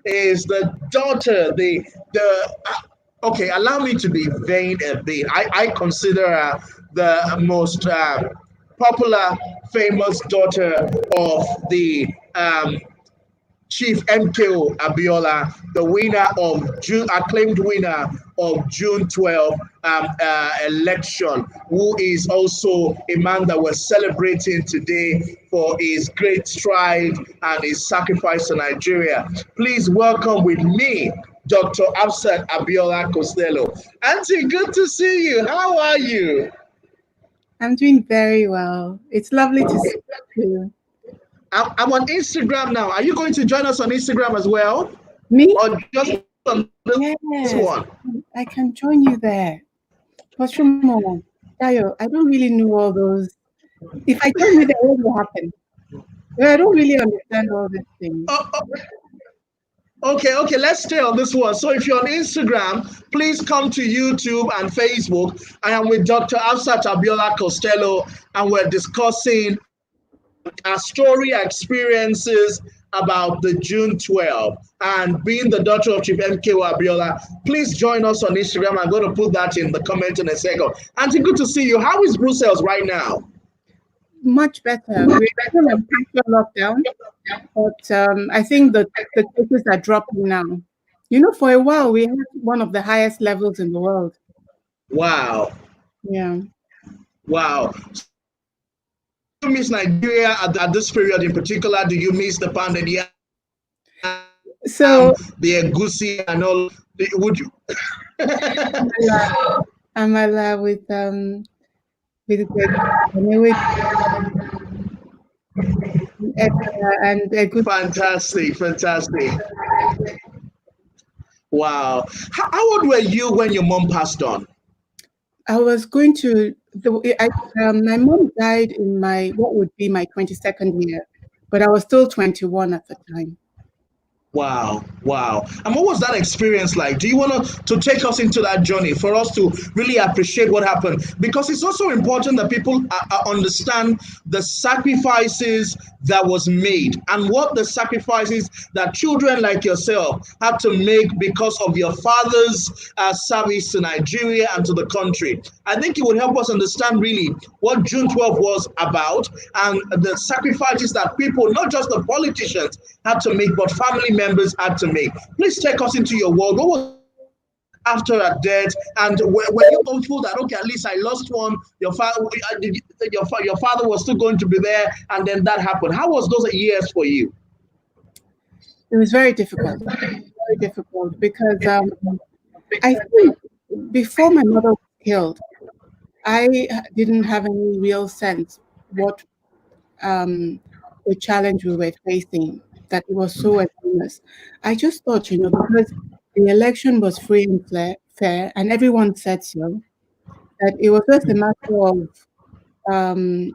is the daughter, okay, allow me to be vain a bit. I consider her the most popular, famous daughter of the Chief MKO Abiola, the winner of June, acclaimed winner of June 12 election, who is also a man that we're celebrating today for his great stride and his sacrifice to Nigeria. Please welcome with me Dr. Hafsat Abiola Costello. Auntie, good to see you. How are you? I'm doing very well. It's lovely to see you. I'm on Instagram now. Are you going to join us on Instagram as well? Me? Or just on this one? Yes, I can join you there. But Shumo, Dayo, I don't really know all those. If I join you there, what will happen? Well, I don't really understand all these things. Okay, let's stay on this one. So if you're on Instagram, please come to YouTube and Facebook. I am with Dr. Hafsat Abiola Costello, and we're discussing our story, experiences about the June 12 and being the daughter of Chief MKO Abiola. Please join us on Instagram. I'm going to put that in the comment in a second. Auntie, good to see you. How is Brussels right now? Much better. We're still in partial lockdown, but I think the cases are dropping now. You know, for a while, we had one of the highest levels in the world. Wow. Yeah. Wow. Do you miss Nigeria at this period in particular? Do you miss the pounded yam, So the egusi, and all? Would you? Amala with and a good. Fantastic. Wow. How old were you when your mom passed on? I was going to my mom died in what would be my 22nd year, but I was still 21 at the time. Wow. And what was that experience like? Do you want to take us into that journey for us to really appreciate what happened? Because it's also important that people understand the sacrifices that was made and what the sacrifices that children like yourself had to make because of your father's service to Nigeria and to the country. I think it would help us understand really what June 12 was about and the sacrifices that people, not just the politicians, had to make, but family members had to make. Please take us into your world. What was after her death, and were you hopeful that okay, at least I lost one? Your father was still going to be there, and then that happened. How was those years for you? It was very difficult, because I think before my mother was killed, I didn't have any real sense what the challenge we were facing, that it was so enormous. I just thought, because the election was free and fair, and everyone said so, that it was just a matter of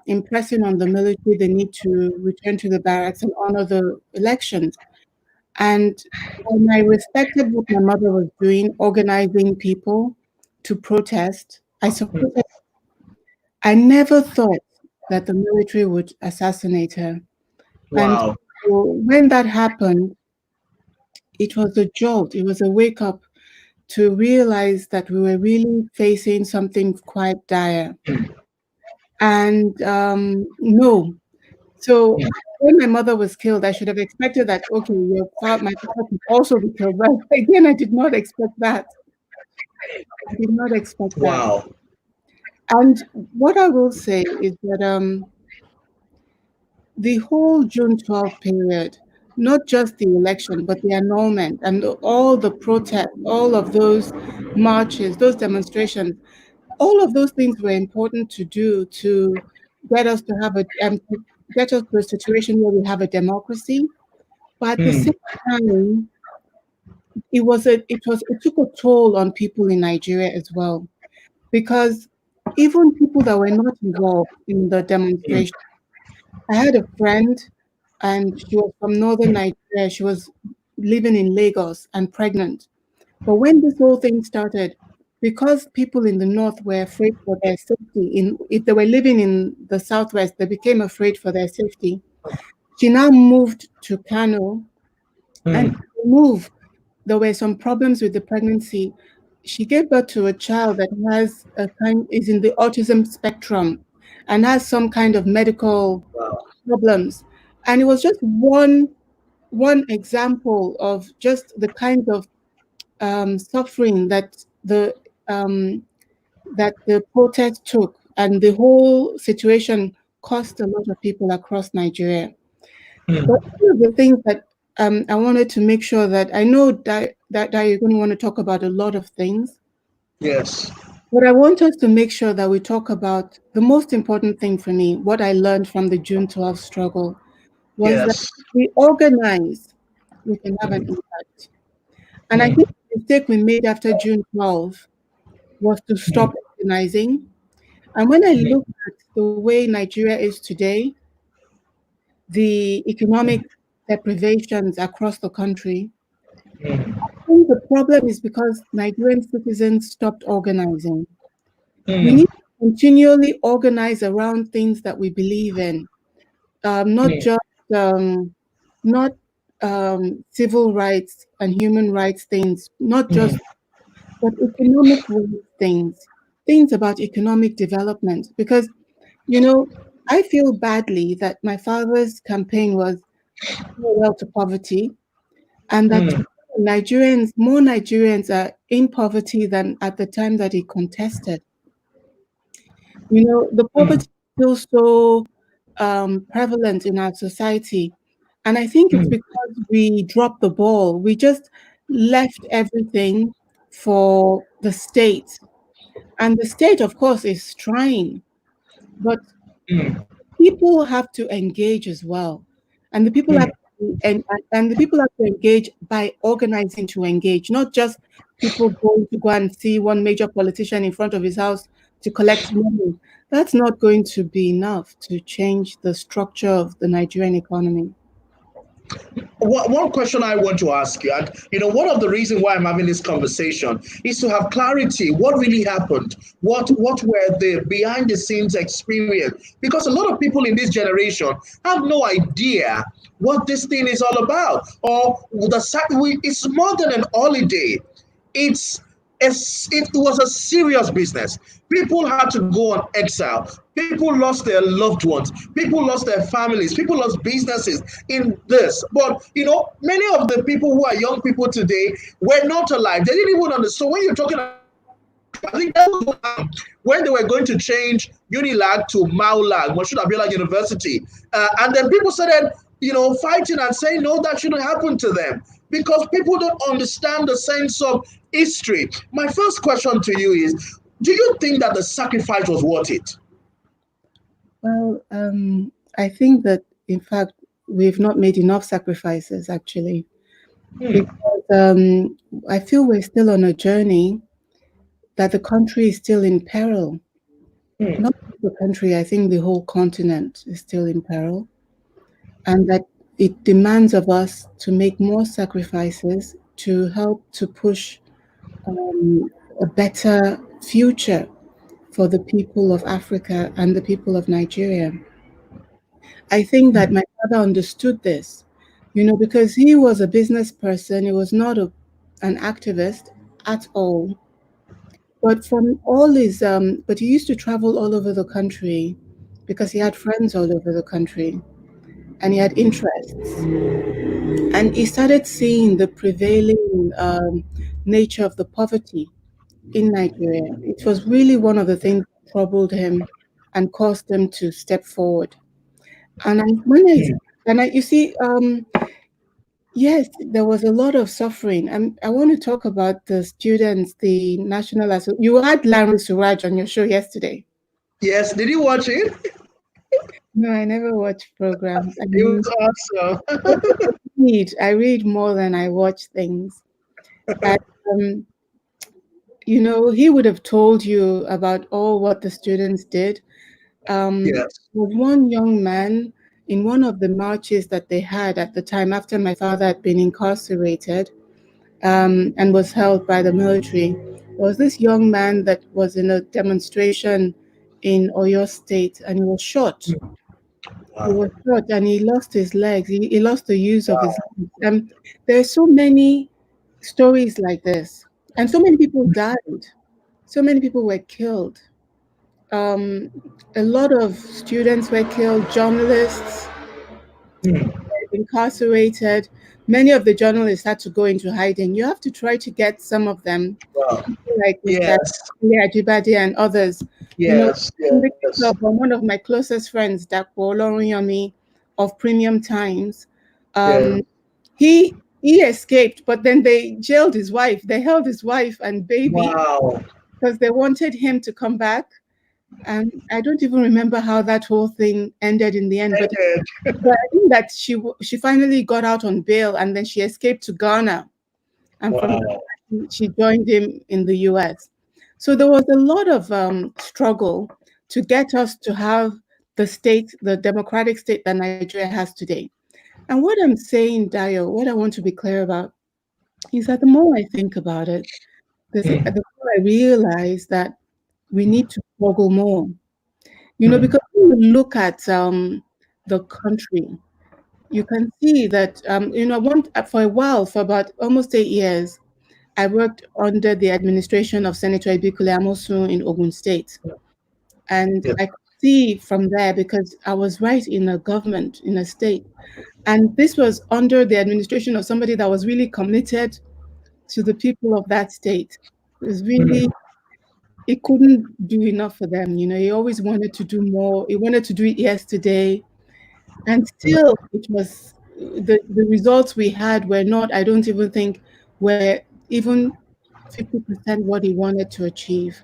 impressing on the military the need to return to the barracks and honor the elections. And I respected what my mother was doing, organizing people to protest. I supported. I never thought that the military would assassinate her. And Wow. so when that happened, it was a jolt. It was a wake up to realize that we were really facing something quite dire. And no. So when my mother was killed, I should have expected that, okay, my father could also be killed. But again, I did not expect that. Wow. And what I will say is that the whole June 12 period, not just the election, but the annulment and all the protests, all of those marches, those demonstrations, all of those things were important to do to get us to have get us to a situation where we have a democracy. But at the same time, it took a toll on people in Nigeria as well, because even people that were not involved in the demonstration. I had a friend, and she was from northern Nigeria. She was living in Lagos and pregnant. But when this whole thing started, because people in the north were afraid for their safety, if they were living in the southwest, they became afraid for their safety. She now moved to Kano, and remove, there were some problems with the pregnancy. She gave birth to a child that has a kind is in the autism spectrum and has some kind of medical Wow. problems. And it was just one example of just the kind of suffering um, that the protest took, and the whole situation cost a lot of people across Nigeria. But Mm. one of the things that I wanted to make sure that I know that you're going to want to talk about a lot of things, Yes. but I want us to make sure that we talk about the most important thing for me. What I learned from the June 12th struggle was that Yes. if we organize, we can have an Mm. impact. And I think Mm. the mistake we made after June 12th was to stop Mm. organizing. And when I Mm. look at the way Nigeria is today, the economic deprivations across the country, Mm. I think the problem is because Nigerian citizens stopped organizing. We need Mm. to continually organize around things that we believe in, not Mm. just not civil rights and human rights things, not just, Mm. but economic things, things about economic development. Because, you know, I feel badly that my father's campaign was parallel to poverty, and that Mm. More Nigerians are in poverty than at the time that he contested. The Mm. poverty is still so prevalent in our society. And I think it's Mm. because we dropped the ball. We just left everything for the state. And the state, of course, is trying, but Mm. people have to engage as well. And the people have Mm. to, and the people have to engage by organizing to engage, not just people going to go and see one major politician in front of his house to collect money. That's not going to be enough to change the structure of the Nigerian economy. One question I want to ask you, and one of the reasons why I'm having this conversation is to have clarity. What really happened? What were the behind the scenes experience? Because a lot of people in this generation have no idea what this thing is all about, or it's more than an holiday. It's it was a serious business. People had to go on exile. People lost their loved ones. People lost their families. People lost businesses in this. But many of the people who are young people today were not alive. They didn't even understand. So when you're talking about sacrifice, I think that was what happened when they were going to change Unilag to Maulag, Moshood Abiola University, and then people started fighting and saying no, that shouldn't happen to them because people don't understand the sense of history. My first question to you is, do you think that the sacrifice was worth it? Well, I think that, in fact, we've not made enough sacrifices, actually, Hmm. because I feel we're still on a journey, that the country is still in peril. Hmm. Not just the country, I think the whole continent is still in peril, and that it demands of us to make more sacrifices to help to push a better future for the people of Africa and the people of Nigeria. I think that my father understood this, because he was a business person, he was not an activist at all. But he used to travel all over the country because he had friends all over the country and he had interests. And he started seeing the prevailing nature of the poverty in Nigeria. It was really one of the things that troubled him and caused him to step forward. And I, when I, and I, you see, yes, there was a lot of suffering. I want to talk about the students, the national. You had Larry Suraj on your show yesterday. Yes, did you watch it? No, I never watch programs. It was awesome. I read more than I watch things. And, um, he would have told you about all what the students did. Yes. There was one young man in one of the marches that they had at the time after my father had been incarcerated and was held by the military. There was this young man that was in a demonstration in Oyo State and he was shot. He Wow. was shot and he lost his legs. He lost the use of his legs. There are so many stories like this, and so many people died. So many people were killed. Um, a lot of students were killed. Journalists Mm. incarcerated. Many of the journalists had to go into hiding. You have to try to get some of them, Wow. like Mr. Yes. Ajibade and others. You know, Yes. in the case Yes. of one of my closest friends, Dapo Olorunyomi of Premium Times, Yeah. um, he escaped, but then they jailed his wife. They held his wife and baby Wow. because they wanted him to come back. And I don't even remember how that whole thing ended in the end, Ended. but I think that she finally got out on bail and then she escaped to Ghana. And from Wow. Ghana, she joined him in the US. So there was a lot of struggle to get us to have the state, the democratic state that Nigeria has today. And what I'm saying, Dayo, what I want to be clear about is that the more I think about it, Mm. the more I realize that we need to struggle more. Mm. Because when you look at the country, you can see that for a while, for about almost 8 years, I worked under the administration of Senator Ibikule Amosun in Ogun State. And Yes. I could see from there because I was right in a government, in a state. And this was under the administration of somebody that was really committed to the people of that state. It was really, Mm. he couldn't do enough for them. He always wanted to do more. He wanted to do it yesterday. And still, it was the results we had were not, I don't even think, were even 50% what he wanted to achieve.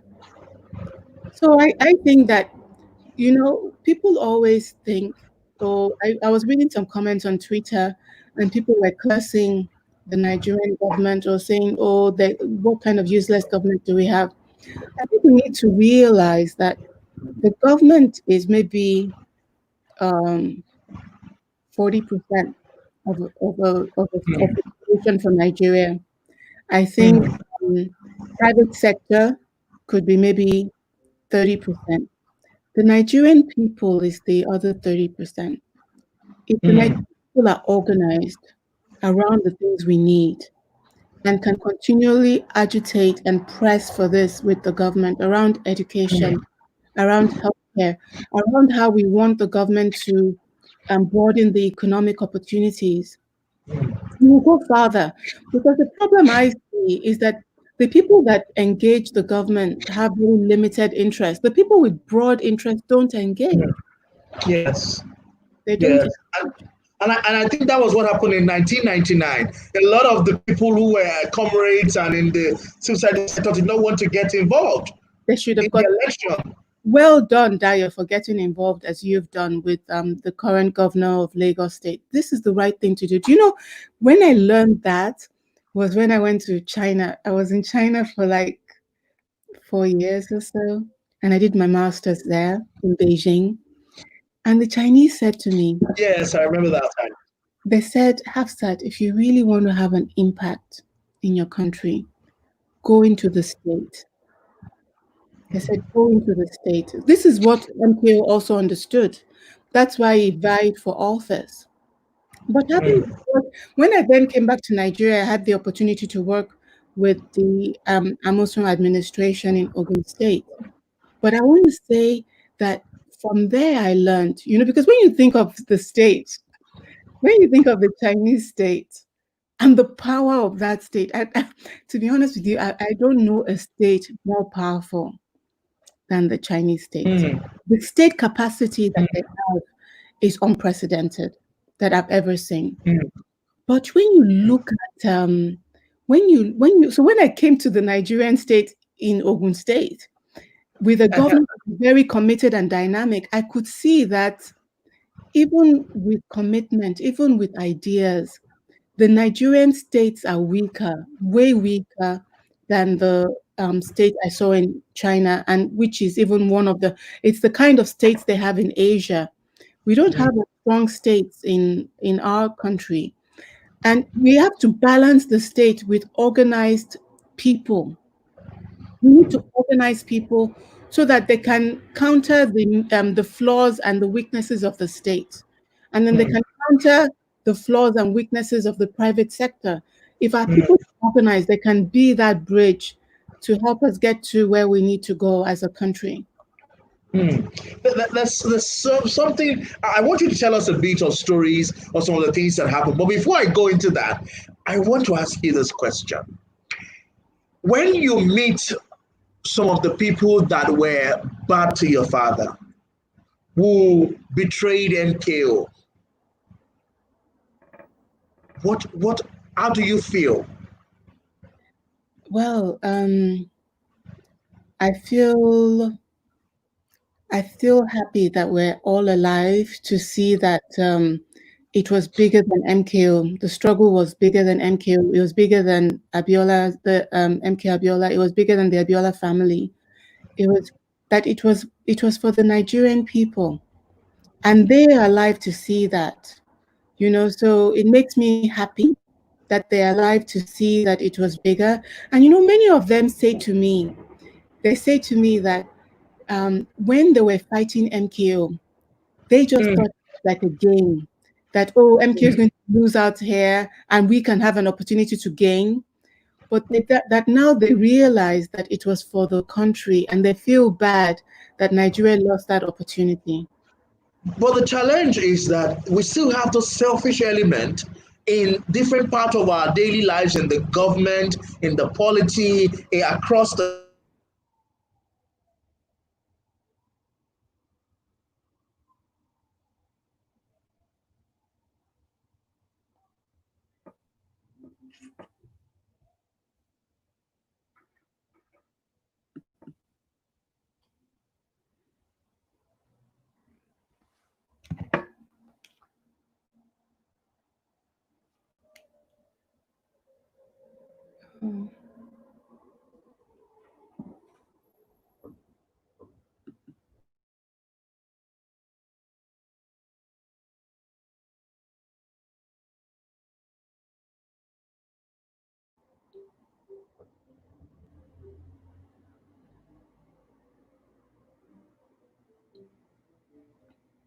So I think that, people always think, so I was reading some comments on Twitter and people were cursing the Nigerian government or saying, oh, what kind of useless government do we have? I think we need to realize that the government is maybe um, 40% of the population for Nigeria. I think Mm. private sector could be maybe 30%. The Nigerian people is the other 30%. If the Nigerian Mm. people are organized around the things we need and can continually agitate and press for this with the government around education, around healthcare, around how we want the government to broaden the economic opportunities, we will go further. Because the problem I see is that the people that engage the government have very limited interest. The people with broad interest don't engage. Mm. Yes. They don't. Yes. And I think that was what happened in 1999. A lot of the people who were comrades and in the civil society sector did not want to get involved They should in have got. the election. Well done, Dayo, for getting involved as you've done with the current governor of Lagos State. This is the right thing to do. Do you know, when I learned that was when I went to China. I was in China for like 4 years or so, and I did my master's there in Beijing. And the Chinese said to me, Yes, I remember that time. they said, Hafsat, if you really want to have an impact in your country, go into the state. They said, go into the state. This is what MKO also understood. That's why he vied for office. But Mm. when I then came back to Nigeria, I had the opportunity to work with the Amosun administration in Ogun State. But I want to say that from there I learned, because when you think of the state, when you think of the Chinese state and the power of that state, to be honest with you, I don't know a state more powerful than the Chinese state. Mm. The state capacity that they Mm. have is unprecedented that I've ever seen. Mm. But when you look at so when I came to the Nigerian state in Ogun State with a government very committed and dynamic, I could see that even with commitment, even with ideas, the Nigerian states are weaker, way weaker than the state I saw in China, and which is even it's the kind of states they have in Asia. We don't have a strong states in our country. And we have to balance the state with organized people. We need to organize people so that they can counter the flaws and the weaknesses of the state, and then they can counter the flaws and weaknesses of the private sector. If our people organize, they can be that bridge to help us get to where we need to go as a country. Hmm. That's something. I want you to tell us a bit of stories or some of the things that happened. But before I go into that, I want to ask you this question. When you meet some of the people that were bad to your father, who betrayed MKO, what how do you feel? Well, I feel I feel happy that we're all alive to see that it was bigger than MKO. The struggle was bigger than MKO. It was bigger than Abiola, the MK Abiola. It was bigger than the Abiola family. It was that it was for the Nigerian people, and they are alive to see that. So it makes me happy that they're alive to see that it was bigger. And many of them say to me that when they were fighting MKO, they just Mm. thought it was like a game, that, oh, MKO is going to lose out here and we can have an opportunity to gain. But that now they realize that it was for the country, and they feel bad that Nigeria lost that opportunity. But the challenge is that we still have the selfish element in different parts of our daily lives, in the government, in the polity, across the country. There are people who are selfish and they want to see Nigeria succeed. But at the same time, we have to understand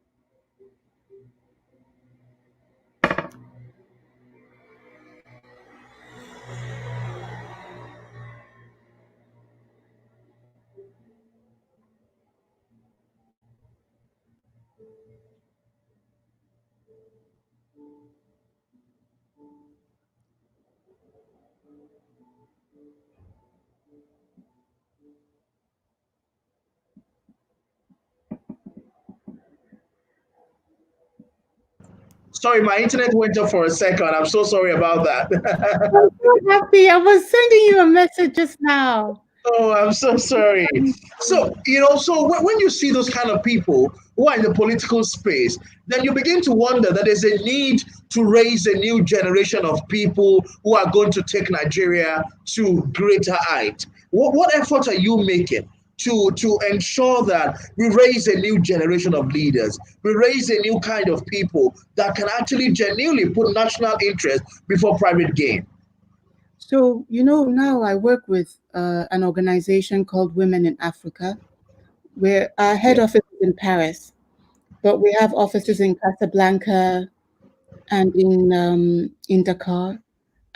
that we have to understand Mm. Sorry, my internet went off for a second. I'm so sorry about that. I'm so happy. I was sending you a message just now. Oh, I'm so sorry. So, so when you see those kind of people who are in the political space, then you begin to wonder that there's a need to raise a new generation of people who are going to take Nigeria to greater height. What efforts are you making to ensure that we raise a new generation of leaders, we raise a new kind of people that can actually genuinely put national interest before private gain? So, now I work with an organization called Women in Africa, where our head Yeah. office is in Paris, but we have offices in Casablanca and in Dakar.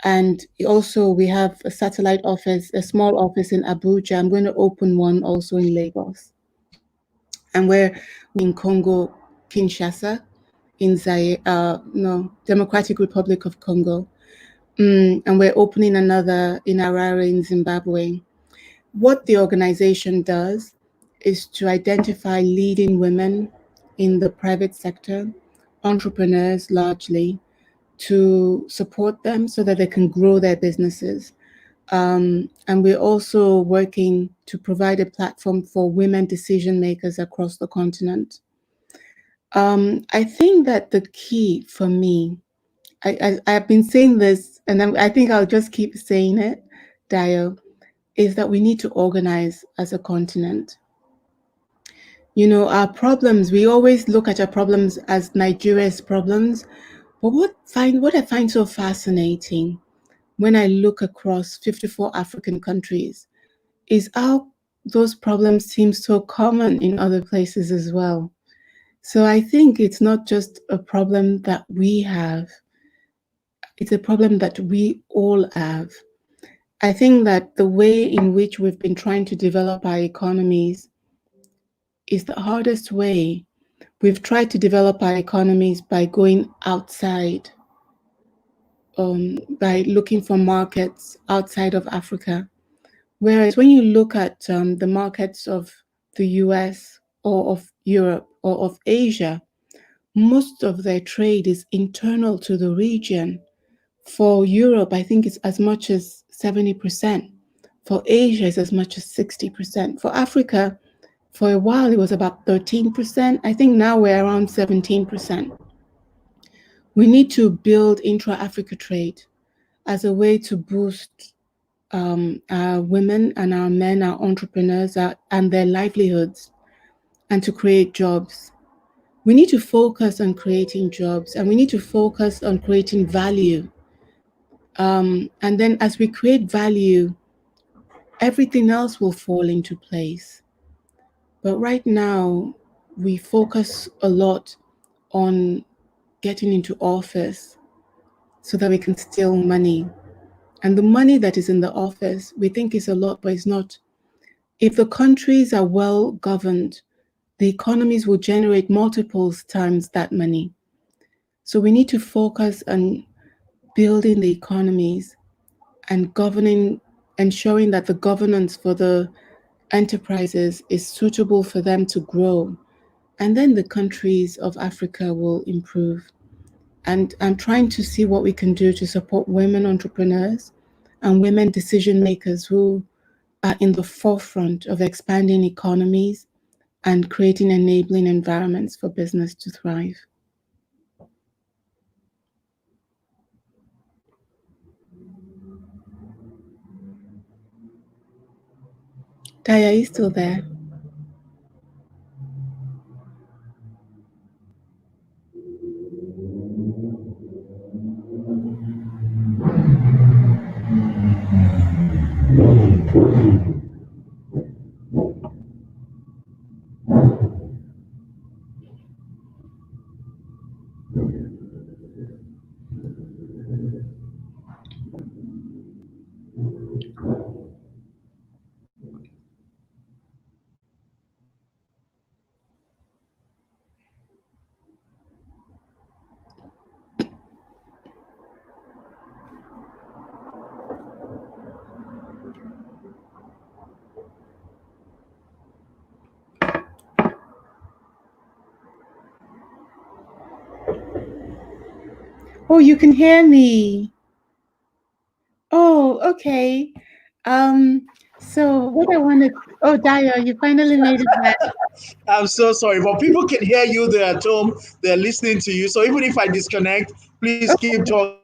And also we have a satellite office, a small office in Abuja. I'm going to open one also in Lagos. And we're in Congo, Kinshasa, in Zaire, no, Democratic Republic of Congo. And we're opening another in Harare in Zimbabwe. What the organization does is to identify leading women in the private sector, entrepreneurs largely, to support them so that they can grow their businesses. And we're also working to provide a platform for women decision makers across the continent. I think that the key for me, I've been saying this, and I think I'll just keep saying it, Dayo, is that we need to organize as a continent. Our problems, we always look at our problems as Nigeria's problems, but what I find so fascinating when I look across 54 African countries is how those problems seem so common in other places as well. So I think it's not just a problem that we have, it's a problem that we all have. I think that the way in which we've been trying to develop our economies is the hardest way. We've tried to develop our economies by going outside, by looking for markets outside of Africa. Whereas when you look at the markets of the US or of Europe or of Asia, most of their trade is internal to the region. For Europe, I think it's as much as 70%. For Asia, it's as much as 60%. For Africa, for a while, it was about 13%. I think now we're around 17%. We need to build intra-Africa trade as a way to boost our women and our men, our entrepreneurs, and their livelihoods, and to create jobs. We need to focus on creating jobs, and we need to focus on creating value. And then as we create value, everything else will fall into place. But right now, we focus a lot on getting into office so that we can steal money. And the money that is in the office, we think is a lot, but it's not. If the countries are well governed, the economies will generate multiples times that money. So we need to focus on building the economies and governing, ensuring that the governance for the enterprises is suitable for them to grow. And then the countries of Africa will improve. And I'm trying to see what we can do to support women entrepreneurs and women decision makers who are in the forefront of expanding economies and creating enabling environments for business to thrive. Dayo, are you still there? Oh, you can hear me. Oh, okay. So what I wanted, oh, Dayo, you finally made it back. I'm so sorry, but people can hear you. They're at home. They're listening to you. So even if I disconnect, please keep talking.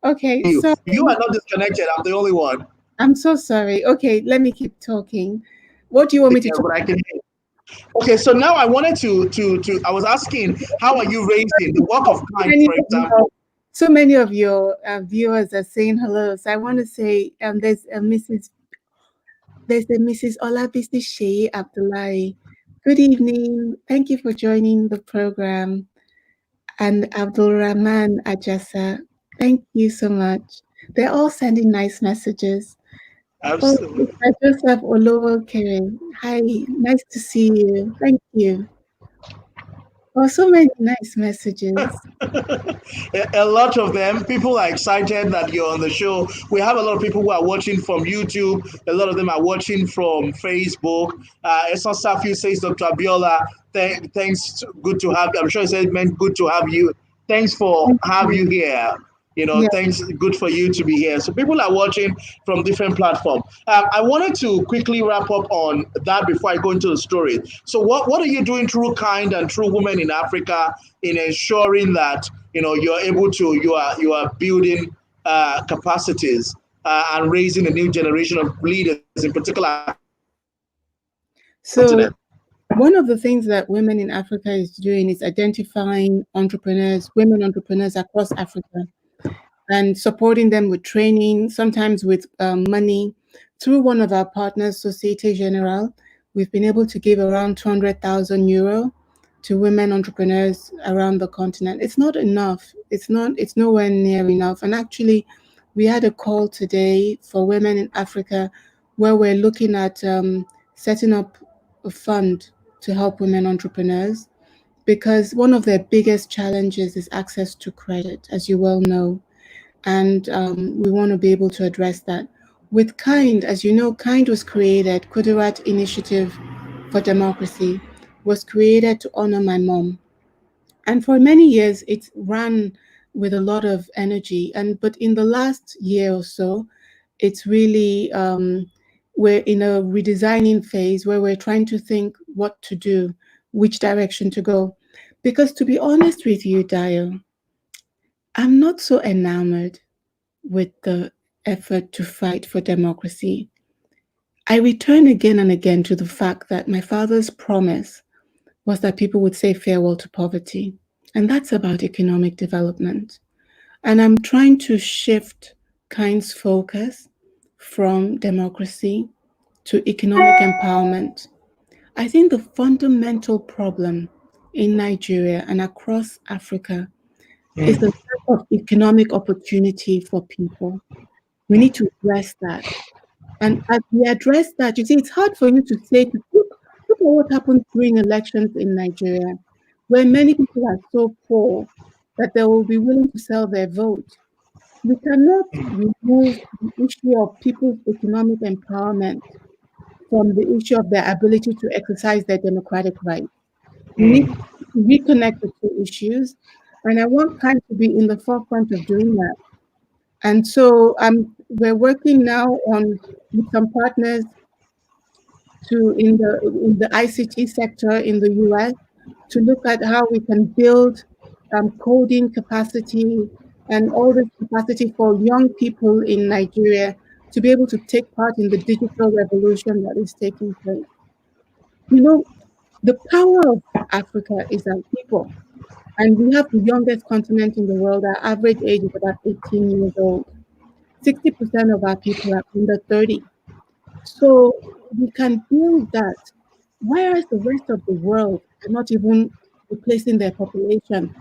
I can hear you. Okay, You so are not disconnected. I'm the only one. I'm so sorry. Okay, let me keep talking. What do you want me to Yeah, talk? but I can hear you. Okay, so now I wanted to. I was asking, how are you raising the work of So kind, many for of your, example? so many of your viewers are saying hello. So I want to say there's a Mrs. Olabisi Shea Abdullahi. Good evening. Thank you for joining the program. And Abdul Rahman Ajasa. Thank you so much. They're all sending nice messages. Oh, Absolutely. Mr. Joseph Olowo Kere. Hi, nice to see you. Thank you. Oh, so many nice messages. A lot of them, people are excited that you're on the show. We have a lot of people who are watching from YouTube. A lot of them are watching from Facebook. Esau Safi says, Dr. Abiola, thanks. Good to have you. I'm sure he said it meant good to have you. Thanks for Thank have you. you here. Yeah. Thanks. Good for you to be here. So people are watching from different platforms. I wanted to quickly wrap up on that before I go into the story. So what are you doing through Kind and through Women in Africa in ensuring that you're able to you are building capacities and raising a new generation of leaders in particular across the continent? So one of the things that Women in Africa is doing is identifying entrepreneurs, women entrepreneurs across Africa, and supporting them with training, sometimes with money, through one of our partners, Societe Generale, we've been able to give around 200,000 euro to women entrepreneurs around the continent. It's not enough. It's nowhere near enough. And actually, we had a call today for women in Africa where we're looking at setting up a fund to help women entrepreneurs, because one of their biggest challenges is access to credit, as you well know. And we want to be able to address that. With KIND, as you know, KIND was created, Kudirat Initiative for Democracy, was created to honor my mom. And for many years, it ran with a lot of energy. But in the last year or so, it's really, we're in a redesigning phase where we're trying to think what to do, which direction to go. Because to be honest with you, Dayo, I'm not so enamored with the effort to fight for democracy. I return again and again to the fact that my father's promise was that people would say farewell to poverty. And that's about economic development. And I'm trying to shift KIND's focus from democracy to economic empowerment. I think the fundamental problem in Nigeria and across Africa is the mm, lack of economic opportunity for people. We need to address that. And as we address that, you see, it's hard for you to say, look at what happened during elections in Nigeria, where many people are so poor that they will be willing to sell their vote. We cannot remove the issue of people's economic empowerment from the issue of their ability to exercise their democratic rights. We need mm, to reconnect the two issues, and I want KIND to be in the forefront of doing that. And so we're working now on with some partners to in the ICT sector in the US to look at how we can build coding capacity and all this capacity for young people in Nigeria to be able to take part in the digital revolution that is taking place. You know, the power of Africa is our people. And we have the youngest continent in the world. Our average age is about 18 years old. 60% of our people are under 30. So we can build that, whereas the rest of the world are not even replacing their population.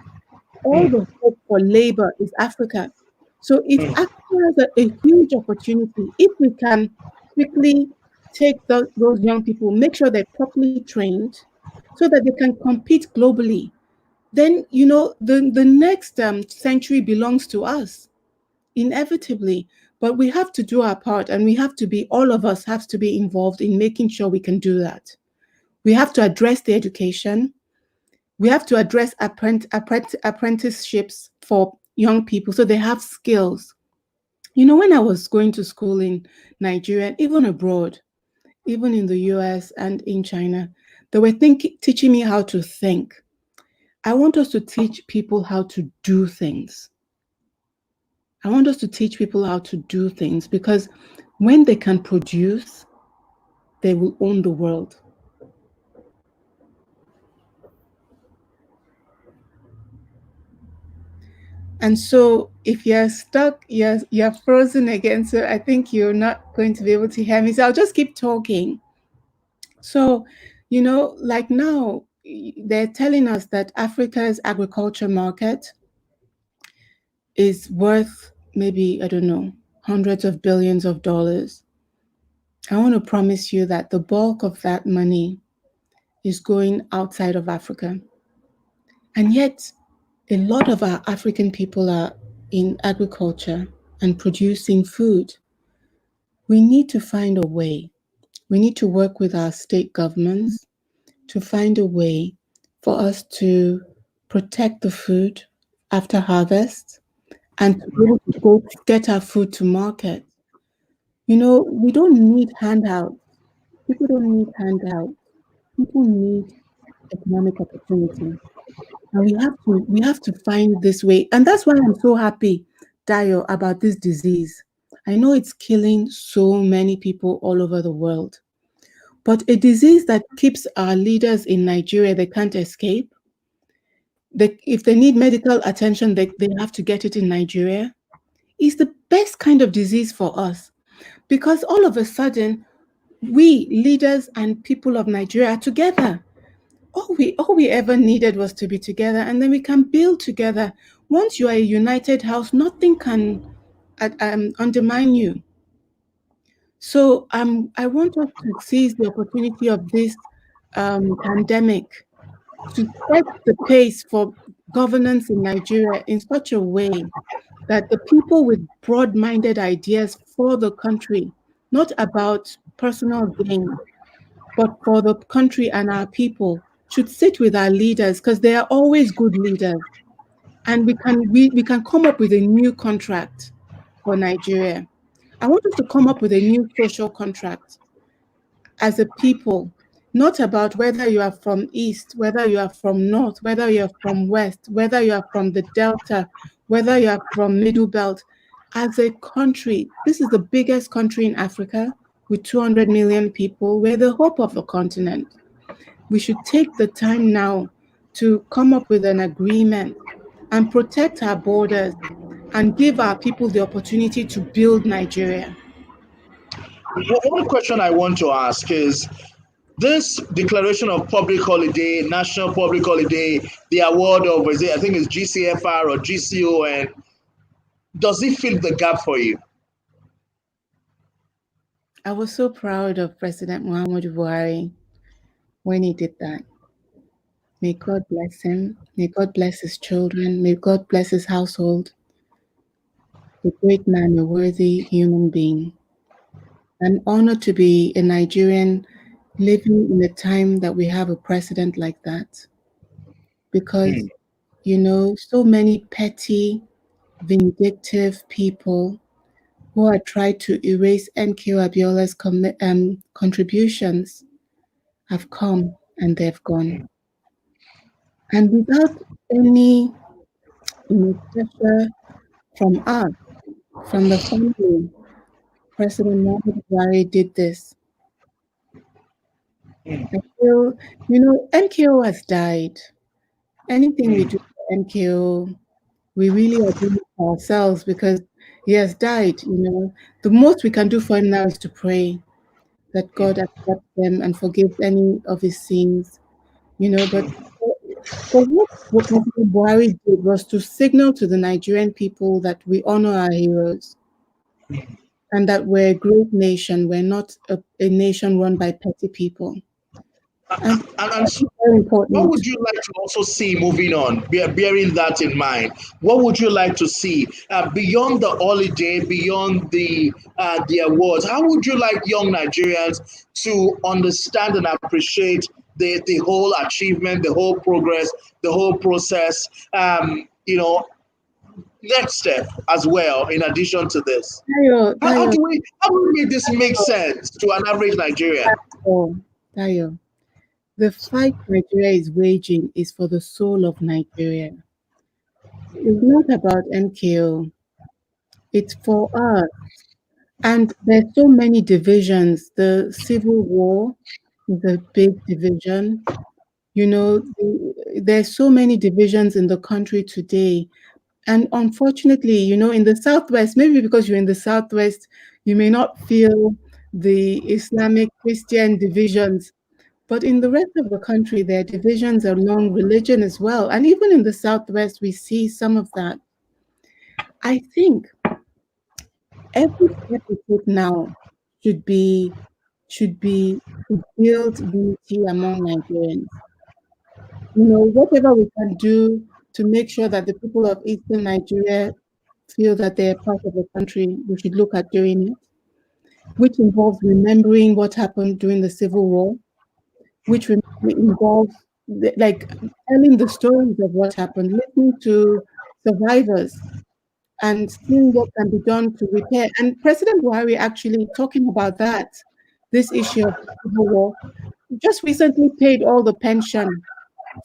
All the hope for labor is Africa. So if mm, Africa has a huge opportunity, if we can quickly take those young people, make sure they're properly trained so that they can compete globally, then the next century belongs to us inevitably. But we have to do our part, and we have to be, all of us have to be involved in making sure we can do that. We have to address the education. We have to address apprenticeships for young people so they have skills. When I was going to school in Nigeria, even abroad, even in the US and in China, they were teaching me how to think. I want us to teach people how to do things. I want us to teach people how to do things, because when they can produce, they will own the world. And so if you're stuck, you're frozen again. So I think you're not going to be able to hear me. So I'll just keep talking. So, like now, they're telling us that Africa's agriculture market is worth maybe, I don't know, hundreds of billions of dollars. I want to promise you that the bulk of that money is going outside of Africa. And yet, a lot of our African people are in agriculture and producing food. We need to find a way. We need to work with our state governments to find a way for us to protect the food after harvest and to be able to go get our food to market. We don't need handouts. People don't need handouts. People need economic opportunity. And we have to find this way. And that's why I'm so happy, Dayo, about this disease. I know it's killing so many people all over the world, but a disease that keeps our leaders in Nigeria, they can't escape. If they need medical attention, they have to get it in Nigeria. It's the best kind of disease for us. because all of a sudden, we leaders and people of Nigeria are together. All we ever needed was to be together, and then we can build together. Once you are a united house, nothing can undermine you. So I want us to seize the opportunity of this pandemic to set the pace for governance in Nigeria in such a way that the people with broad-minded ideas for the country, not about personal gain, but for the country and our people, should sit with our leaders, because they are always good leaders, and we can come up with a new contract for Nigeria. I want us to come up with a new social contract as a people, not about whether you are from East, whether you are from North, whether you are from West, whether you are from the Delta, whether you are from Middle Belt. As a country, this is the biggest country in Africa with 200 million people. We're the hope of the continent. We should take the time now to come up with an agreement and protect our borders and give our people the opportunity to build Nigeria. One question I want to ask is this declaration of public holiday, national public holiday, the award of, is it, I think it's GCFR or GCON, does it fill the gap for you? I was so proud of President Muhammadu Buhari when he did that. May God bless him. May God bless his children. May God bless his household. A great man, a worthy human being. I'm honored to be a Nigerian living in a time that we have a president like that. Because, so many petty, vindictive people who had tried to erase MKO Abiola's contributions have come and they've gone. And without any pressure from us, from the family, President Muhammad Buhari did this. I feel, MKO has died. Anything we do for MKO, we really are doing it for ourselves because he has died. The most we can do for him now is to pray that God accept them and forgive any of his sins. But what President Buhari did was to signal to the Nigerian people that we honor our heroes and that we're a great nation. We're not a nation run by petty people. And And very what important. would you like to also see moving on, bearing that in mind? What would you like to see beyond the holiday, beyond the awards? How would you like young Nigerians to understand and appreciate the whole achievement, the whole progress, the whole process? Next step as well. In addition to this, how Dayo, do we make this make sense to an average Nigerian? Dayo, the fight Nigeria is waging is for the soul of Nigeria. It's not about MKO. It's for us. And there's so many divisions. The civil war is a big division. There's so many divisions in the country today. And unfortunately, in the Southwest, maybe because you're in the Southwest, you may not feel the Islamic Christian divisions. But in the rest of the country, there are divisions along religion as well. And even in the Southwest, we see some of that. I think every step we take now should be to build unity among Nigerians. Whatever we can do to make sure that the people of Eastern Nigeria feel that they're part of the country, we should look at doing it, which involves remembering what happened during the Civil War, which involves telling the stories of what happened, listening to survivors and seeing what can be done to repair. And President Buhari actually talking about that, this issue of the Civil War, just recently paid all the pension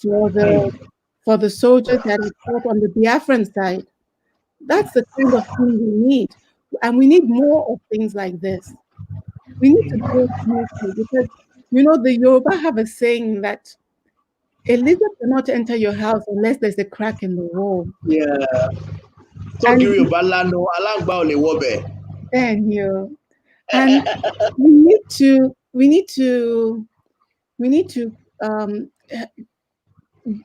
for the soldiers that had fought on the Biafran side. That's the kind of thing we need. And we need more of things like this. We need to build unity because, the Yoruba have a saying that a lizard cannot enter your house unless there's a crack in the wall. Yeah. And Togiri Obalano, Alagba Olewobe. then, And we need to we need to we need to um,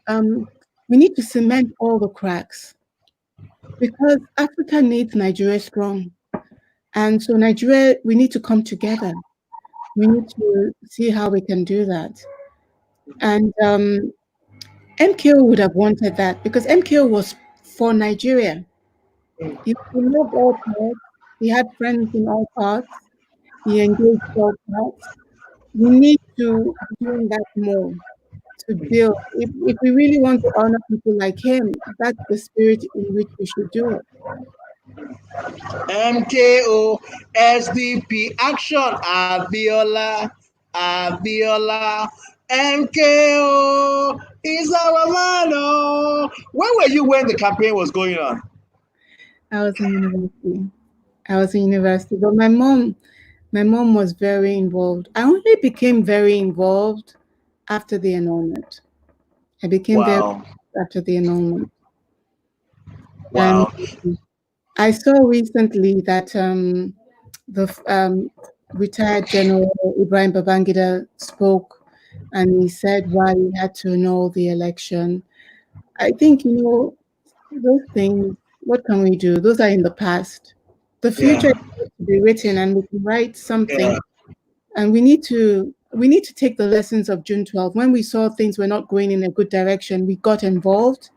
um, we need to cement all the cracks because Africa needs Nigeria strong. And so Nigeria, we need to come together. We need to see how we can do that. And MKO would have wanted that because MKO was for Nigeria. He loved all parts. He had friends in all parts. He engaged all parts. We need to be doing that more to build. If we really want to honor people like him, that's the spirit in which we should do it. MKO, SDP, action, Abiola, Abiola, MKO is our man. Oh. Where were you when the campaign was going on? I was in university. But my mom was very involved. I only became very involved after the annulment. I became very Wow, after the annulment. And wow. I saw recently that the retired General Ibrahim Babangida spoke and he said why he had to annul the election. I think, those things, what can we do? Those are in the past. The future Yeah, is yet to be written and we can write yeah. something. And we need to take the lessons of June 12th. When we saw things were not going in a good direction, we got involved.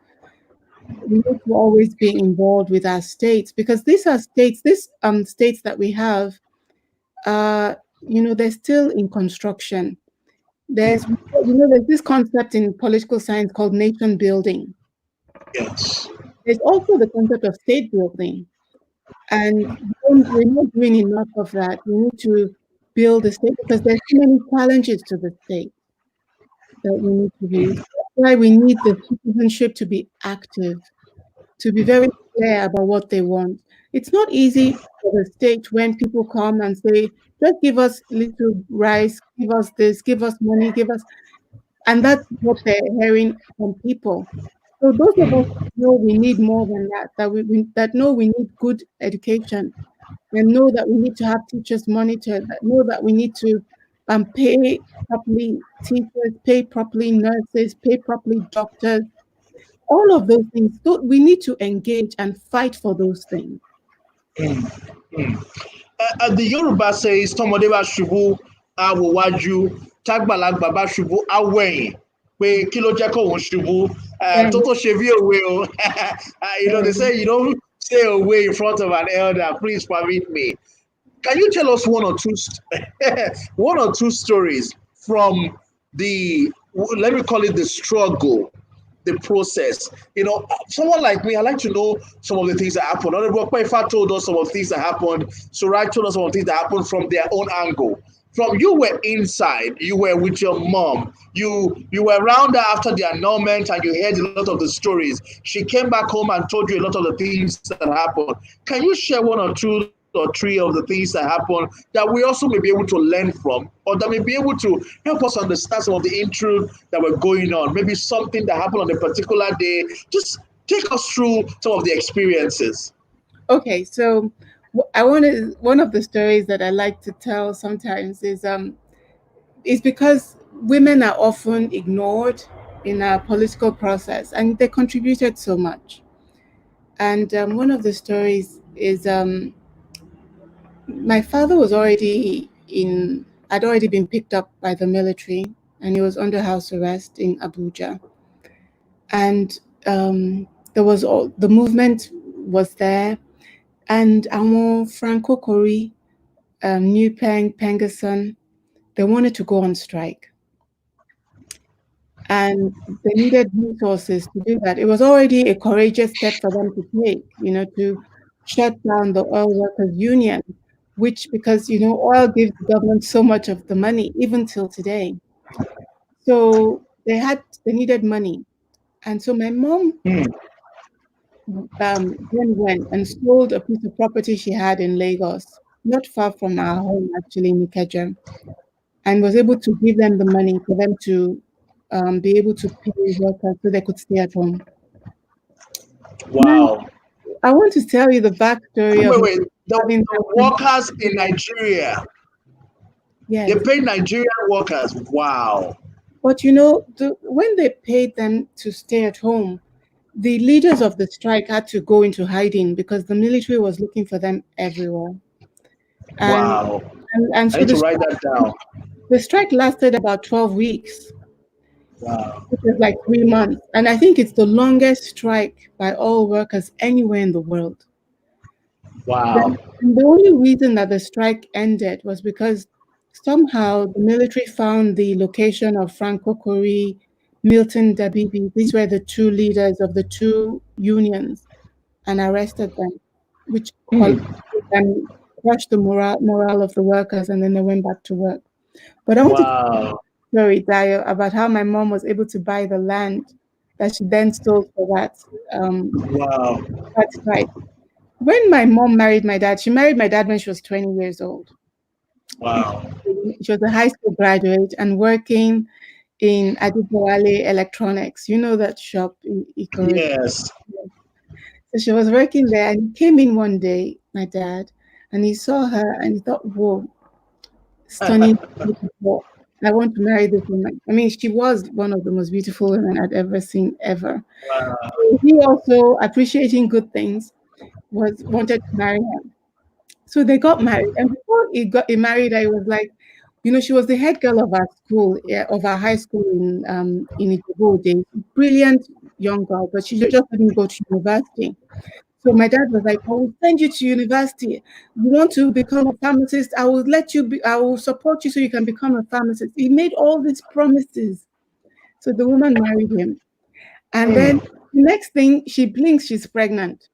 We need to always be involved with our states because these states that we have, they're still in construction. There's this concept in political science called nation building. Yes. There's also the concept of state building, and we're not doing enough of that. We need to build a state because there's so many challenges to the state that we need to be. That's why we need the citizenship to be active, to be very clear about what they want. It's not easy for the state when people come and say, just give us little rice, give us this, give us money, give us, and that's what they're hearing from people. So those of us that know we need more than that, that know we need good education, and know that we need to have teachers monitored, that know that we need to pay properly teachers, pay properly nurses, pay properly doctors, all of those things. We need to engage and fight for those things. The Yoruba says, "Tọmọdé bá ṣubú, á wò wájú, tágbàlagbà bá ṣubú, á wẹ̀yìn." Pé kí ló jẹ́ kóun ṣubú? Tó And tó ṣe bí òwe o. They say you don't say òwe in front of an elder. Please permit me. Can you tell us one or two stories from the, let me call it, the struggle, the process? Someone like me, I like to know some of the things that happened. Honorable Kwefa told us some of the things that happened. Surai told us some of the things that happened from their own angle. From, you were inside, you were with your mom, you were around her after the annulment, and you heard a lot of the stories. She came back home and told you a lot of the things that happened. Can you share one or two or three of the things that happen that we also may be able to learn from, or that may be able to help us understand some of the intrude that were going on? Maybe something that happened on a particular day. Just take us through some of the experiences. okay, so one of the stories that I like to tell sometimes is because women are often ignored in our political process, and they contributed so much. And one of the stories is my father was already in, had already been picked up by the military, and he was under house arrest in Abuja. And the movement was there, and Franco Kori, New Peng, Pengerson, they wanted to go on strike. And they needed resources to do that. It was already a courageous step for them to take, to shut down the oil workers union, which, because oil gives the government so much of the money, even till today. So they needed money. And so my mom Hmm. then went and sold a piece of property she had in Lagos, not far from our home, actually, in Ikeja, and was able to give them the money for them to be able to pay workers so they could stay at home. Now, Wow. I want to tell you the backstory of Wait, wait. The, having the that. workers in Nigeria, they Yes. pay Nigerian workers. Wow. But when they paid them to stay at home, the leaders of the strike had to go into hiding because the military was looking for them everywhere. And Wow. and I so need to write that down. the strike lasted about 12 weeks, Wow. which is like 3 months. And I think it's the longest strike by all workers anywhere in the world. Wow. Then and the only reason that the strike ended was because somehow the military found the location of Franco Kori, Milton Dabibi. These were the two leaders of the two unions and arrested them, which Hmm. crushed the morale of the workers, and then they went back to work. But I wanted to Wow. tell you, Dayo, about how my mom was able to buy the land that she then sold for Wow. that strike. When my mom married my dad, she married my dad when she was 20 years old. Wow. She was a high school graduate and working in Adibawale Electronics. You know that shop in Ikorodu. Yes. So she was working there, and he came in one day, my dad, and he saw her and he thought, whoa, stunning, beautiful. I want to marry this woman. I mean, she was one of the most beautiful women I'd ever seen ever. Wow. He also, appreciating good things, was wanted to marry her. So they got married, and before he married, I was like, she was the head girl of our school, yeah, of our high school in Ijebu days. Brilliant young girl, but she just didn't go to university. So my dad was like, "I will send you to university. You want to become a pharmacist? I will let you be. I will support you so you can become a pharmacist." He made all these promises. So the woman married him, and then Hmm. the next thing, she blinks, she's pregnant.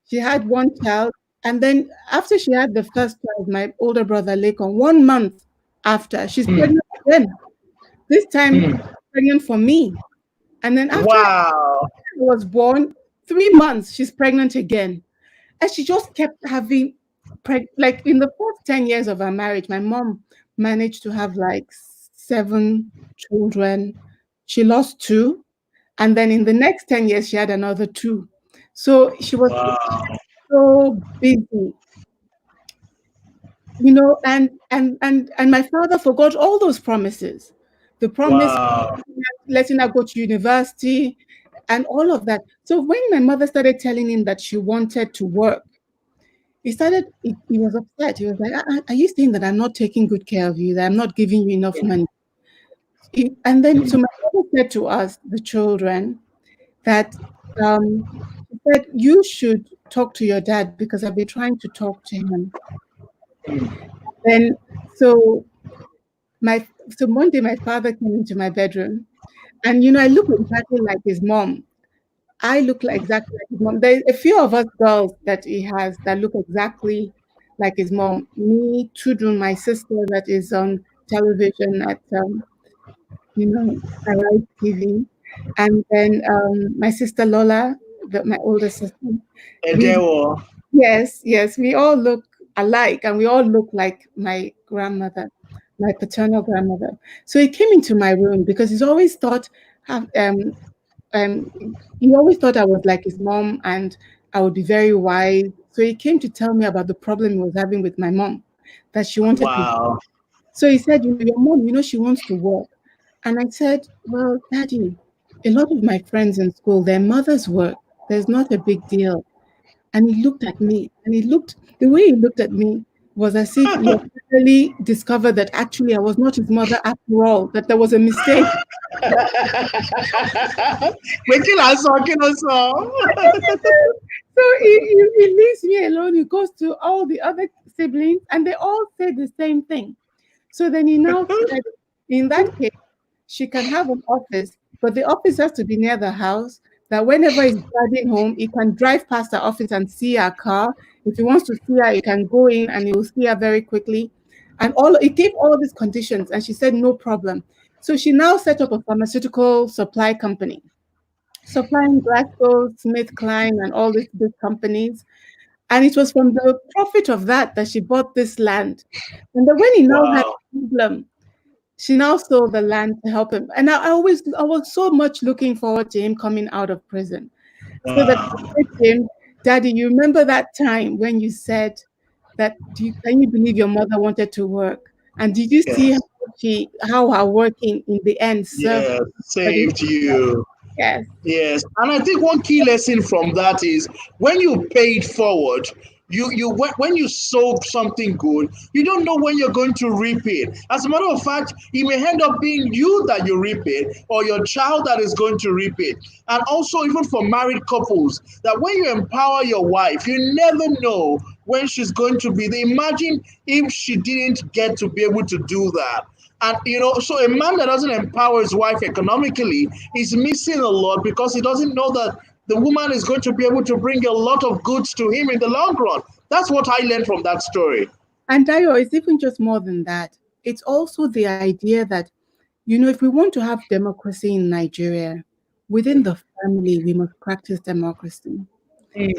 She had one child, and then after she had the first child, my older brother Lekon, 1 month after, she's Hmm. pregnant again. This time, Hmm. pregnant for me. And then after I Wow. was born, 3 months, she's pregnant again. And she just kept having, like in the first 10 years of our marriage, my mom managed to have like 7 children. She lost two. And then in the next 10 years, she had another two. So she was Wow. so busy, and my father forgot all those promises. The promise Wow. letting her go to university and all of that. So when my mother started telling him that she wanted to work, he was upset. He was like, Are you saying that I'm not taking good care of you, that I'm not giving you enough money?" And then, so my mother said to us, the children, that she said, "You should talk to your dad because I've been trying to talk to him." Then, so my so one day my father came into my bedroom, and I look exactly like his mom. I look like exactly like his mom. There's a few of us girls that he has that look exactly like his mom. Me, Tudun, my sister that is on television at Arise TV, and then my sister Lola, my older sister. We Edewo. Yes, yes, we all look alike, and we all look like my grandmother, my paternal grandmother. So he came into my room because he's always thought, have um, he always thought I was like his mom and I would be very wise. So he came to tell me about the problem he was having with my mom, that she wanted to. Wow. So he said, your mom, she wants to work. And I said, well, Daddy, a lot of my friends in school, their mothers work. There's not a big deal. And he looked at me, and the way he looked at me was as if he had finally discovered that actually I was not his mother after all, that there was a mistake. Making us talking also. So he leaves me alone. He goes to all the other siblings, and they all say the same thing. So then he now said, in that case, she can have an office, but the office has to be near the house. That whenever he's driving home, he can drive past the office and see her car. If he wants to see her, he can go in and he will see her very quickly. And it gave all these conditions, and she said no problem. So she now set up a pharmaceutical supply company, supplying Glasgow, Smith Kline, and all these big companies. And it was from the profit of that she bought this land. And then when he now had Wow. a problem, she now sold the land to help him. And I was so much looking forward to him coming out of prison. So that I Wow. said to him, Daddy, you remember that time when you said that can you believe your mother wanted to work? And did you see Yes. how her working in the end served Yes. for the Saved you. yes. Yes, and I think one key lesson from that is when you pay it forward, when you sow something good, you don't know when you're going to reap it. As a matter of fact, it may end up being you that you reap it, or your child that is going to reap it. And also, even for married couples, that when you empower your wife, you never know when she's going to be there. Imagine if she didn't get to be able to do that. And so a man that doesn't empower his wife economically is missing a lot because he doesn't know that the woman is going to be able to bring a lot of goods to him in the long run. That's what I learned from that story. And Dayo, it's even just more than that. It's also the idea that, if we want to have democracy in Nigeria, within the family, we must practice democracy.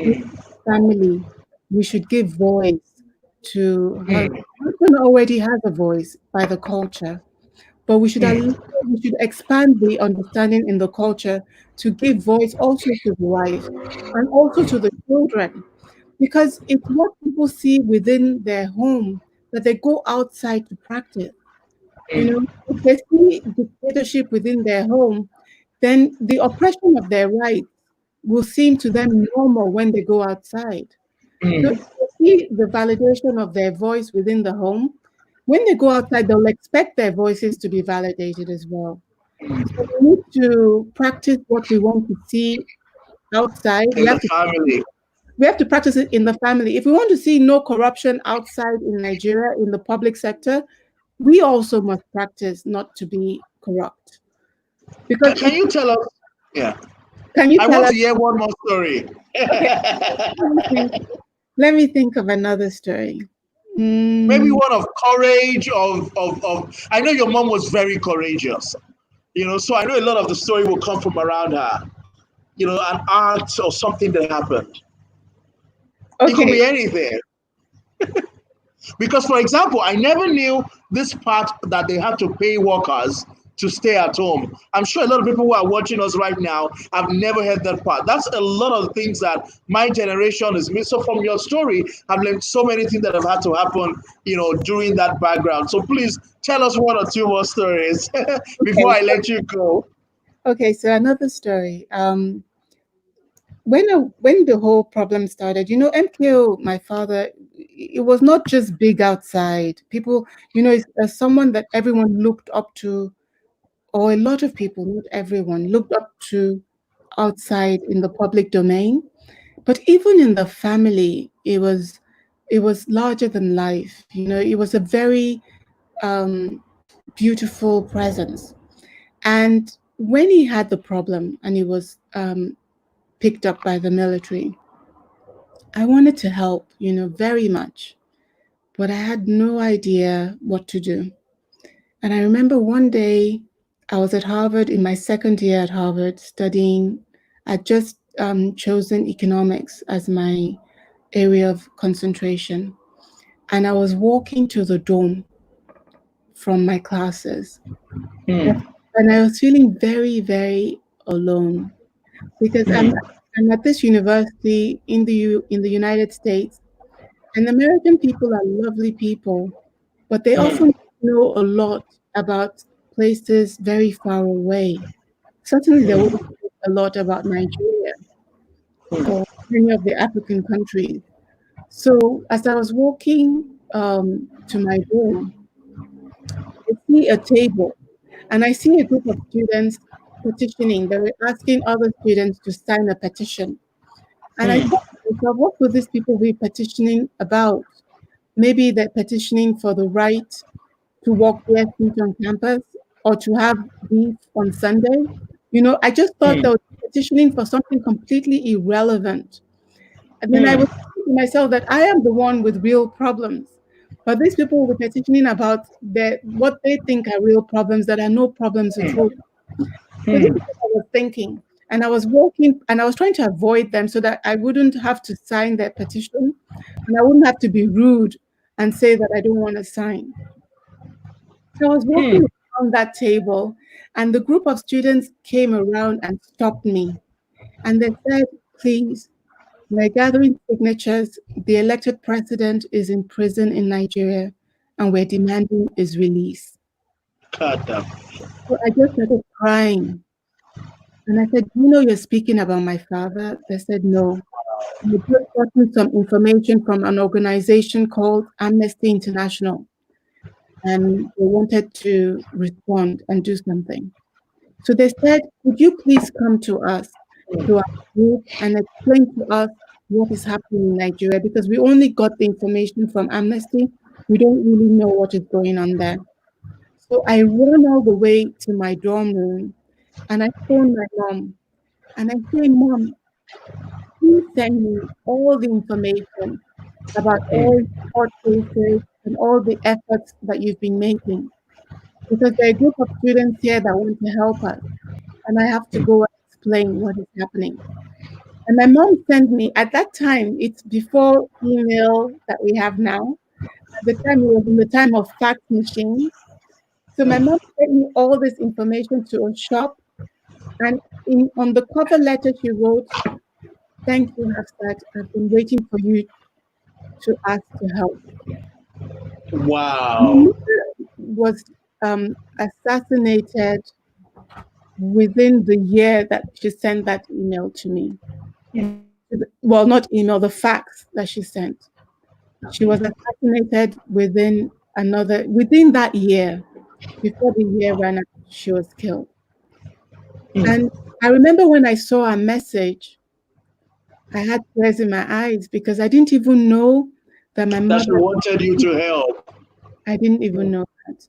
Within Mm, the family, we should give voice to husband. mm, Husband already has a voice by the culture, but mm, we should expand the understanding in the culture to give voice also to the wife and also to the children, because it's what people see within their home that they go outside to practice. mm, If they see dictatorship within their home, then the oppression of their rights will seem to them normal when they go outside. So if mm, they see the validation of their voice within the home, when they go outside, they'll expect their voices to be validated as well. So we need to practice what we want to see outside. in the family. We have to practice it in the family. If we want to see no corruption outside in Nigeria in the public sector, we also must practice not to be corrupt. Because Can it you tell us? Yeah, can you I tell want us? to hear one more story. Okay, let me think, let me think of another story. Maybe Mm, one of courage of I know your mom was very courageous, so I know a lot of the story will come from around her, an act or something that happened. It could okay, be anything. Because, for example, I never knew this part that they have to pay workers to stay at home. I'm sure a lot of people who are watching us right now have never heard that part. That's a lot of things that my generation is missing. So, from your story, I've learned so many things that have had to happen, during that background. So, please tell us one or two more stories before okay, I let you go. okay. So another story. When the whole problem started, MKO, my father, it was not just big outside. People, as someone that everyone looked up to, or a lot of people, not everyone, looked up to outside in the public domain. But even in the family, it was larger than life. It was a very um, beautiful presence. And when he had the problem and he was picked up by the military, I wanted to help, very much, but I had no idea what to do. And I remember one day I was at Harvard in my second year at Harvard studying. I'd just chosen economics as my area of concentration. And I was walking to the dorm from my classes. Hmm. And I was feeling very, very alone because I'm, Hmm. I'm at this university in the United States. And American people are lovely people, but they Hmm. often know a lot about places very far away. Certainly, they wouldn't know a lot about Nigeria or many of the African countries. So, as I was walking to my room, I see a table and I see a group of students petitioning. They were asking other students to sign a petition. And I Hmm. thought to myself, what could these people be petitioning about? Maybe they're petitioning for the right to walk barefoot on campus or to have beef on Sunday. I just thought they Hmm. were petitioning for something completely irrelevant. And then I was Hmm. thinking to myself that I am the one with real problems. But these people were petitioning about what they think are real problems that are no problems at all. So this is Hmm. what I was thinking. And I was walking and I was trying to avoid them so that I wouldn't have to sign their petition and I wouldn't have to be rude and say that I don't want to sign. So I was Hmm. walking around that table and the group of students came around and stopped me. And they said, please, We're gathering signatures. The elected president is in prison in Nigeria, and we're demanding his release. God damn. So I just started crying. And I said, you know, you're speaking about my father? They said, no. We just gotten some information from an organization called Amnesty International, and they wanted to respond and do something. So they said, could you please come to us, to our group, and explain to us what is happening in Nigeria? Because we only got the information from Amnesty. We don't really know what is going on there. So I ran all the way to my dorm room and I phoned my mom and I say, Mom, please send me all the information about all court cases and all the efforts that you've been making. Because there are a group of students here that want to help us. And I have to go and explain what is happening. And my mom sent me, at that time, it's before email that we have now. At the time, it was in the time of fax machine. So my mom sent me all this information to a shop. And on the cover letter, she wrote, thank you, Hafsat. I've been waiting for you to ask to help. My Wow. mother was assassinated within the year that she sent that email to me. Well, not email, the fax that she sent. She was assassinated within that year, before the year ran out, she was killed. And I remember when I saw a message, I had tears in my eyes because I didn't even know that my That she mother, wanted you to help. I didn't even know that.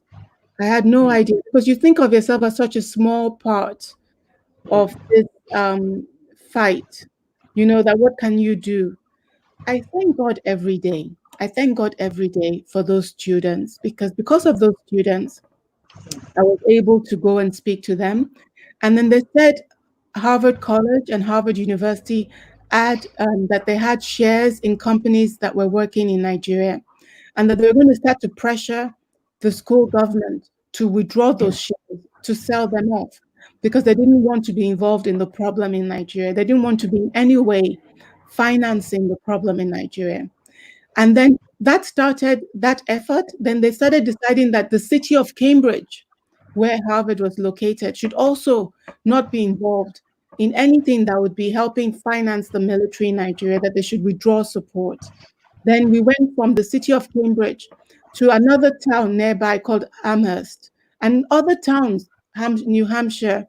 I had no idea because you think of yourself as such a small part of this fight. You know that what can you do? I thank God every day. I thank God every day for those students because of those students, I was able to go and speak to them. And then they said Harvard College and Harvard University had that they had shares in companies that were working in Nigeria, and that they were going to start to pressure the school government to withdraw those shares, to sell them off, because they didn't want to be involved in the problem in Nigeria. They didn't want to be in any way financing the problem in Nigeria. And then that started that effort. Then they started deciding that the city of Cambridge, where Harvard was located, should also not be involved in anything that would be helping finance the military in Nigeria, that they should withdraw support. Then we went from the city of Cambridge to another town nearby called Amherst, and other towns, New Hampshire,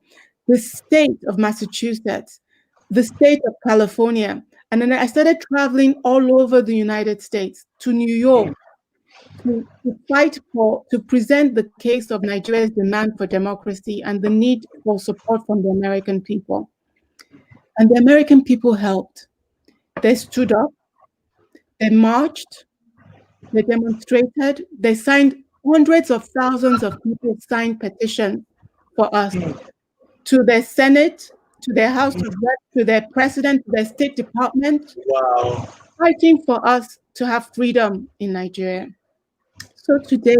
the state of Massachusetts, the state of California. And then I started traveling all over the United States to New York to fight to present the case of Nigeria's demand for democracy and the need for support from the American people. And the American people helped. They stood up, they marched, they demonstrated, they signed, hundreds of thousands of people signed petitions for us to their Senate, to their House of Reps, to their president, to their State Department, Wow. fighting for us to have freedom in Nigeria. So today,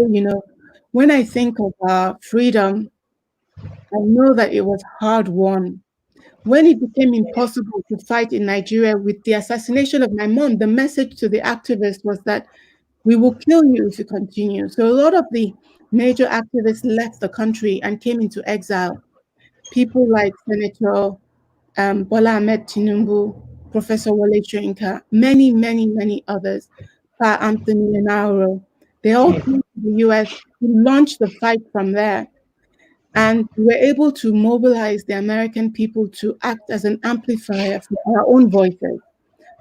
when I think of our freedom, I know that it was hard won. When it became impossible to fight in Nigeria with the assassination of my mom, the message to the activists was that we will kill you if you continue. So a lot of the major activists left the country and came into exile. People like Senator Bola Ahmed Tinubu, Professor Wale Soyinka, many, many, many others, Pa Anthony Enaro, they all came to the US to launch the fight from there. And we were able to mobilize the American people to act as an amplifier for our own voices.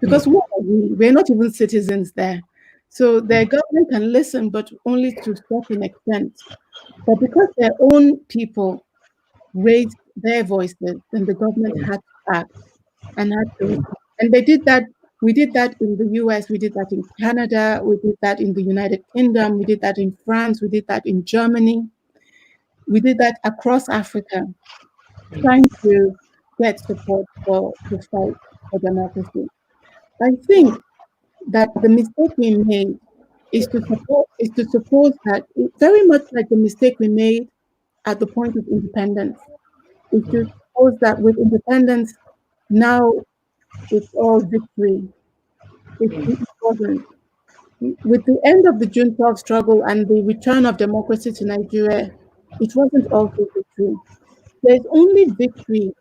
Because what are we? We're not even citizens there. So their government can listen, but only to a certain extent. But because their own people raised their voices, then the government had to act and had to respond. And they did that. We did that in the US, we did that in Canada, we did that in the United Kingdom, we did that in France, we did that in Germany, we did that across Africa, trying to get support for the fight for democracy. I think that the mistake we made is to suppose that very much like the mistake we made at the point of independence, is to suppose that with independence now it's all victory. It wasn't. With the end of the June 12 struggle and the return of democracy to Nigeria, it wasn't also victory. There's only victory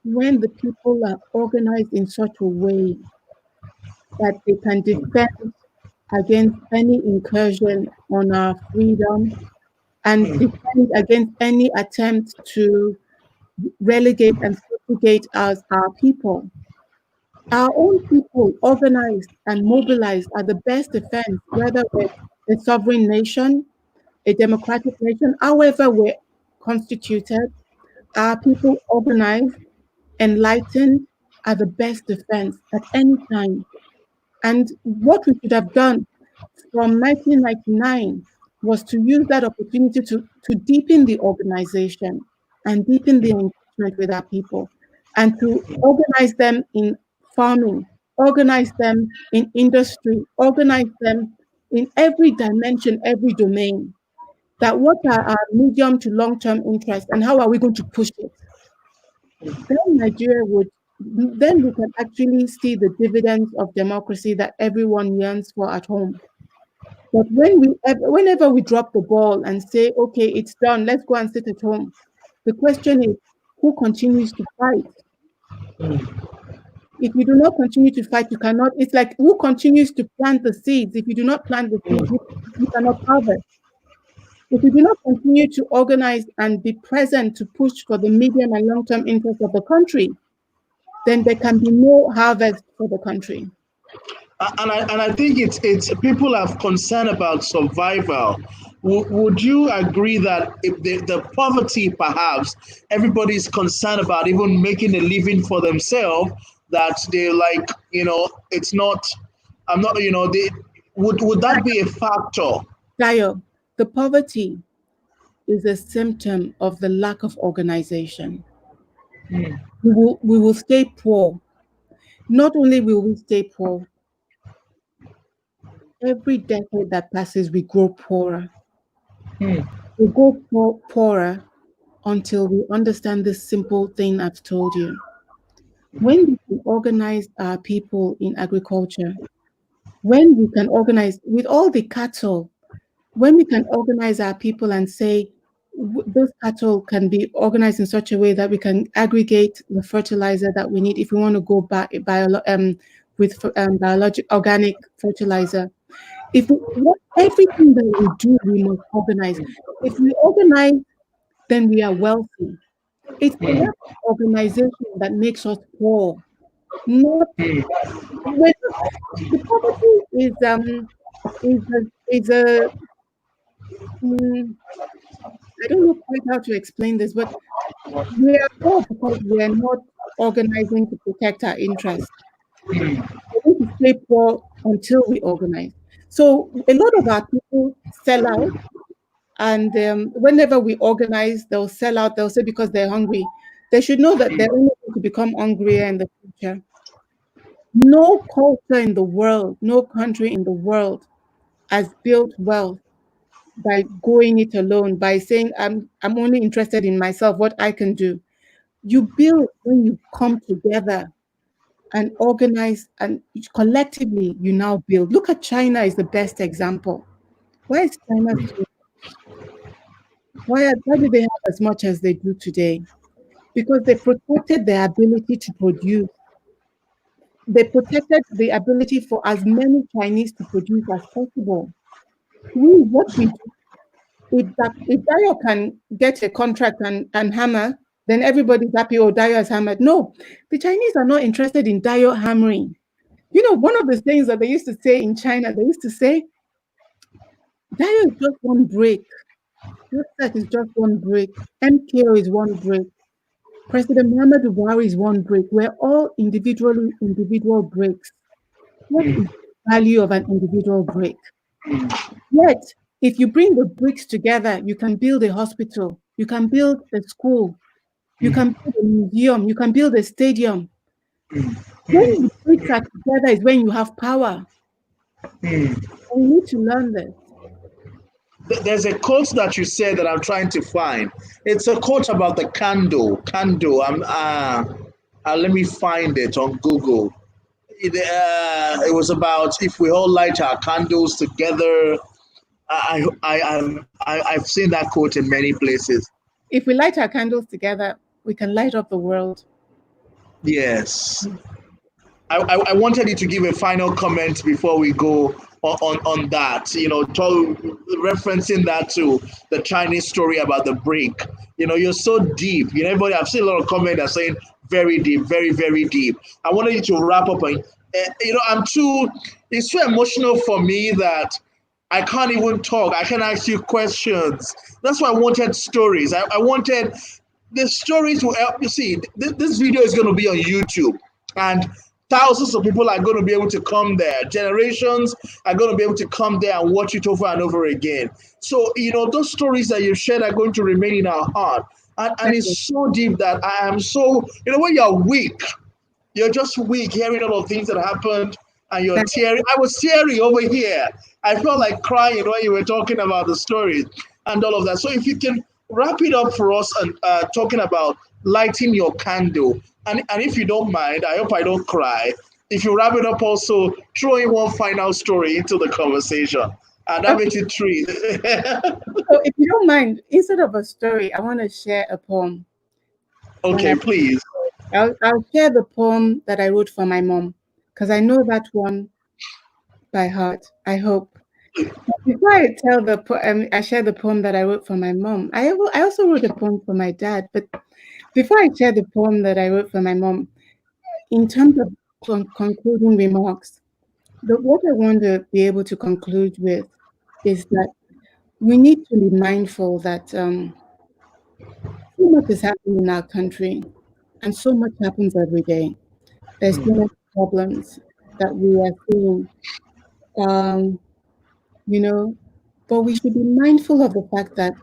when the people are organized in such a way that they can defend against any incursion on our freedom and defend against any attempt to relegate and subjugate us, our people. Our own people, organized and mobilized, are the best defense, whether we're a sovereign nation, a democratic nation, however we're constituted. Our people organized, enlightened, are the best defense at any time. And what we should have done from 1999 was to use that opportunity to deepen the organization and deepen the engagement with our people and to organize them in farming, organize them in industry, organize them in every dimension, every domain. That what are our medium to long term interests and how are we going to push it? Then Nigeria would, then we can actually see the dividends of democracy that everyone yearns for at home. But whenever we drop the ball and say, okay, it's done, let's go and sit at home, the question is, who continues to fight? If you do not continue to fight, you cannot, it's like who continues to plant the seeds? If you do not plant the seeds, you cannot harvest. If you do not continue to organize and be present to push for the medium and long term interests of the country, then there can be no harvest for the country. And I think it's people have concern about survival. Would you agree that if the poverty, perhaps everybody's concerned about even making a living for themselves, that they like, it's not, I'm not, they would that be a factor? Dayo, the poverty is a symptom of the lack of organization. We will stay poor. Not only will we stay poor, every decade that passes, we grow poorer. We go poorer until we understand this simple thing I've told you. When we can organize our people in agriculture, when we can organize with all the cattle, when we can organize our people and say those cattle can be organized in such a way that we can aggregate the fertilizer that we need if we want to go back with organic fertilizer. If everything that we do, we must organize. If we organize, then we are wealthy. It's the lack of organization that makes us poor. Not when the poverty is a I don't know quite how to explain this, but we are poor because we are not organizing to protect our interests. We need to stay poor until we organize. So a lot of our people sell out, and whenever we organize, they'll sell out. They'll say because they're hungry. They should know that they're only going to become hungrier in the future. No culture in the world, no country in the world has built wealth by going it alone, by saying, I'm only interested in myself, what I can do. You build when you come together and organize, and collectively you now build. Look at China is the best example. Why is China so, why do they have as much as they do today? Because they protected their ability to produce. They protected the ability for as many Chinese to produce as possible. What we do, if Dayo can get a contract and hammer, then everybody's happy, oh, Dayo has hammered. No, the Chinese are not interested in Dayo hammering. One of the things that they used to say in China, they used to say, Dayo is just one brick. Hafsat is just one brick. MKO is one brick. President Muhammadu Buhari is one brick. We're all individual bricks. What is the value of an individual brick? Yet, if you bring the bricks together, you can build a hospital, you can build a school, you can build a museum, you can build a stadium. When the bricks are together is when you have power. We need to learn this. There's a quote that you said that I'm trying to find. It's a quote about the candle. Candle. Let me find it on Google. it was about if we all light our candles together. I've seen that quote in many places. If we light our candles together, we can light up the world. Yes. I wanted you to give a final comment before we go on that. Referencing that to the Chinese story about the brick. You're so deep. Everybody, I've seen a lot of comments that are saying very deep, very, very deep. I wanted you to wrap up. And it's too emotional for me that I can't even talk. I can ask you questions. That's why I wanted stories. I wanted the stories will help you see. This video is going to be on YouTube, and thousands of people are going to be able to come there. Generations are going to be able to come there and watch it over and over again. So, those stories that you shared are going to remain in our heart. And it's so deep that I am so, when you're weak, you're just weak hearing all of things that happened and you're tearing. I was tearing over here. I felt like crying when you were talking about the stories and all of that. So if you can wrap it up for us and talking about lighting your candle. And if you don't mind, I hope I don't cry. If you wrap it up also, throw in one final story into the conversation. And that makes it three. So if you don't mind, instead of a story, I want to share a poem. Okay, please. I'll share the poem that I wrote for my mom, because I know that one by heart, I hope. Before I tell I share the poem that I wrote for my mom. I also wrote a poem for my dad. But before I share the poem that I wrote for my mom, in terms of concluding remarks, what I want to be able to conclude with is that we need to be mindful that so much is happening in our country, and so much happens every day. There's so many problems that we are seeing, um, you know, but we should be mindful of the fact that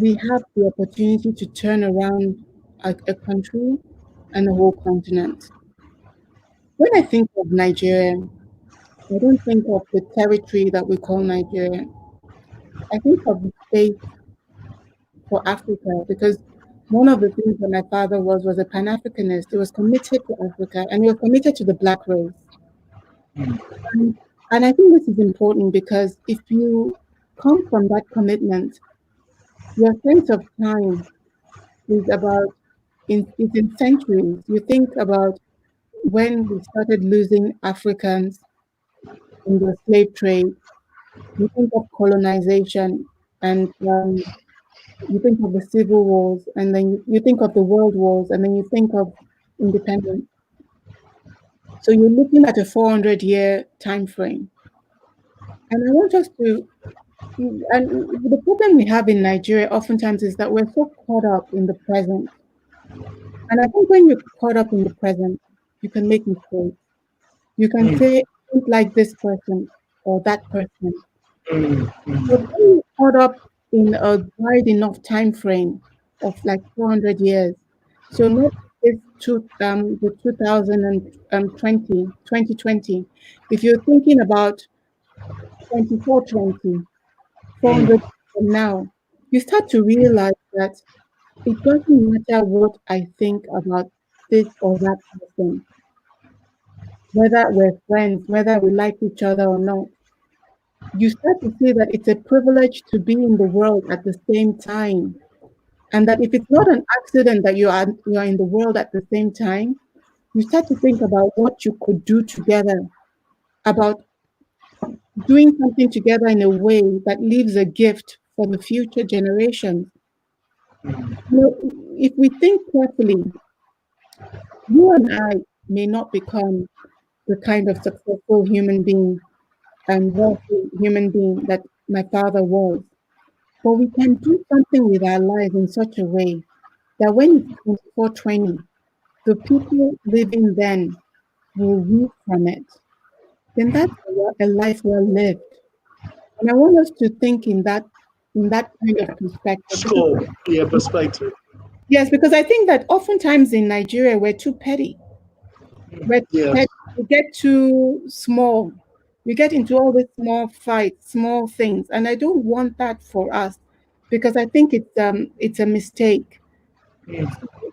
we have the opportunity to turn around a country and a whole continent. When I think of Nigeria, I don't think of the territory that we call Nigeria. I think of the space for Africa, because one of the things that my father was a Pan-Africanist. He was committed to Africa and he was committed to the Black race. And, and I think this is important because if you come from that commitment, your sense of time is in centuries. You think about when we started losing Africans in the slave trade, you think of colonization, and you think of the civil wars, and then you think of the world wars, and then you think of independence. So you're looking at a 400-year time frame. And I want us to, and the problem we have in Nigeria oftentimes is that we're so caught up in the present. And I think when you're caught up in the present, you can make mistakes. You can say, I don't like this person or that person. But when you're caught up in a wide enough time frame of like 400 years, so not the 2020, if you're thinking about 2420, 400 from now, you start to realize that it doesn't matter what I think about this or that person, whether we're friends, whether we like each other or not. You start to see that it's a privilege to be in the world at the same time. And that if it's not an accident that you are in the world at the same time, you start to think about what you could do together, about doing something together in a way that leaves a gift for the future generations. If we think carefully, you and I may not become the kind of successful human being and wealthy human being that my father was, but we can do something with our lives in such a way that when it's 2420, the people living then will read from it. Then that's a life well lived. And I want us to think in that kind of perspective. Scope, yeah, perspective. Yes, because I think that oftentimes in Nigeria we're too petty. Yes. We get too small. We get into all these small fights, small things, and I don't want that for us because I think it's a mistake.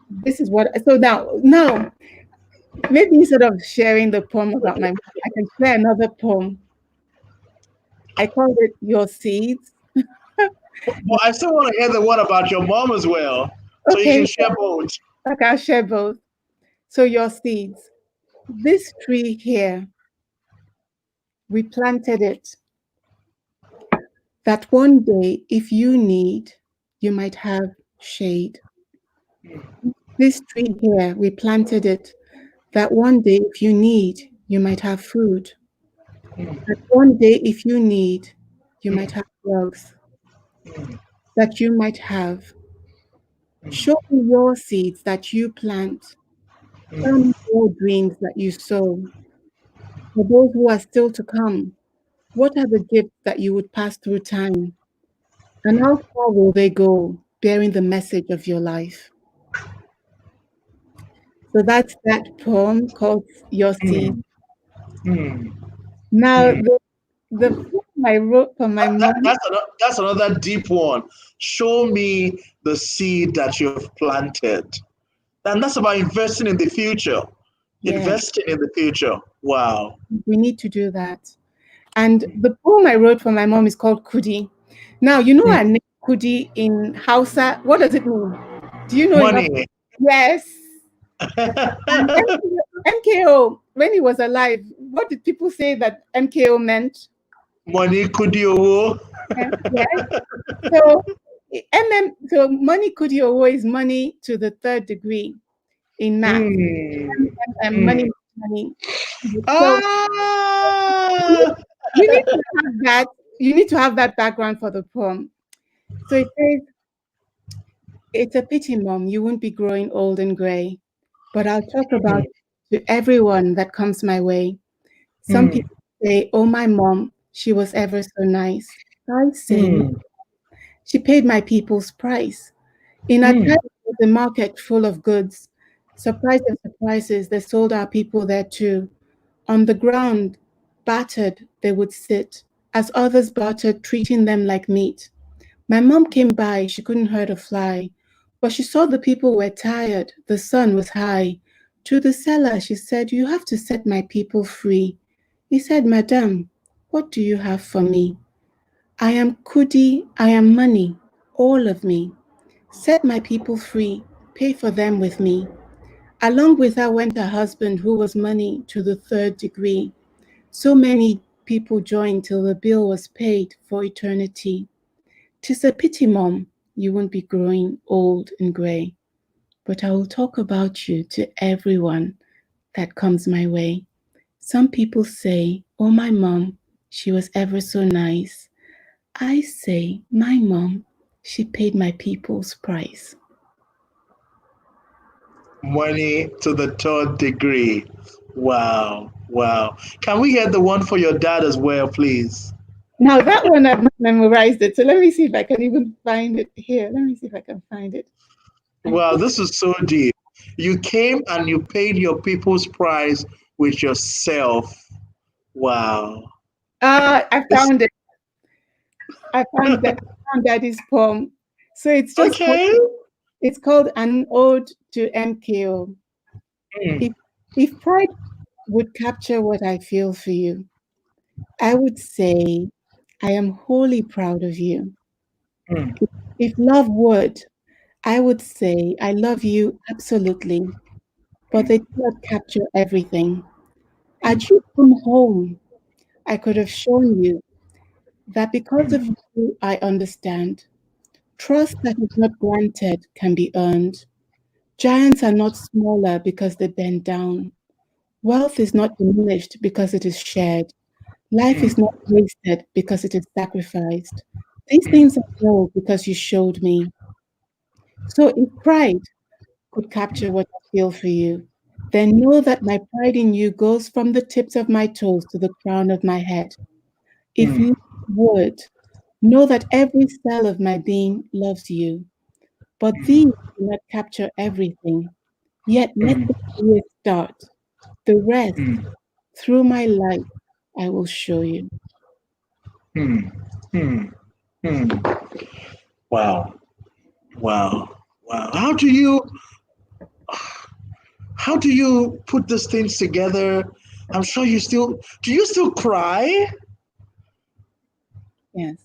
This is what. So now Maybe instead of sharing the poem about my mom, I can share another poem. I called it Your Seeds. But I still want to hear the one about your mom as well, so you Okay, can share both. like I'll share both. So your seeds. This tree here, we planted it that one day, if you need, you might have shade. This tree here, we planted it that one day, if you need, you might have food. That one day, if you need, you might have wealth. That you might have. Show me your seeds that you plant. Tell me your dreams that you sow. For those who are still to come, what are the gifts that you would pass through time? And how far will they go, bearing the message of your life? So that's that poem called Your Seed. Mm, mm, Now, mm. the poem I wrote for my mom, That's another deep one. Show me the seed that you have planted. And that's about investing in the future. yes, Investing in the future. Wow. we need to do that. And the poem I wrote for my mom is called Kudi. Now, you know our Mm. name Kudi in Hausa. What does it mean? Do you know enough? Money. Yes. And MKO, when he was alive, what did people say that MKO meant? Money kudiowo. Yes. So so money Kudiowo is money to the third degree in math. Mm. Money, Mm. money. So you Ah. you need to have that. You need to have that background for the poem. So it says, "It's a pity, Mom, you won't be growing old and gray, but I'll talk about Mm. it to everyone that comes my way. Some Mm. people say, 'Oh, my mom, she was ever so nice.' I say, 'No, Mm. she paid my people's price.' In a time Mm. with the market full of goods, surprise of surprises, they sold our people there too. On the ground, battered, they would sit, as others bartered, treating them like meat. My mom came by, she couldn't hurt a fly, but she saw the people were tired, the sun was high. To the seller, she said, 'You have to set my people free.' He said, 'Madam, what do you have for me? I am Kudi, I am money, all of me. Set my people free, pay for them with me.' Along with her went her husband, who was money to the third degree. So many people joined till the bill was paid for eternity. 'Tis a pity, Mom, you won't be growing old and grey, but I will talk about you to everyone that comes my way. Some people say, 'Oh, my mom, she was ever so nice.' I say, 'My mom, she paid my people's price.'" Money to the third degree. Wow. Wow. Can we get the one for your dad as well, please? Now that one I've not memorized it, so let me see if I can even find it here. Let me see if I can find it. I Wow, think this is so deep. You came and you paid your people's price with yourself. Wow. I It's found it. I found Daddy's poem. So okay. it's called An Ode to MKO. If Mm, if pride would capture what I feel for you, I would say I am wholly proud of you. mm, If love would, I would say I love you absolutely, but they cannot capture everything. Had you come home, I could have shown you that because of mm, you, I understand. Trust that is not granted can be earned. Giants are not smaller because they bend down. Wealth is not diminished because it is shared. Life is mm, not wasted because it is sacrificed. These things I mm, know because you showed me. So if pride could capture what I feel for you, then know that my pride in you goes from the tips of my toes to the crown of my head. If mm, love would, know that every cell of my being loves you. But these cannot capture everything. Yet let mm, the clear start. The rest, mm, through my life, I will show you. mm, mm, mm. Wow. Wow. Wow. How do you put these things together? I'm sure you still do. You still cry? Yes.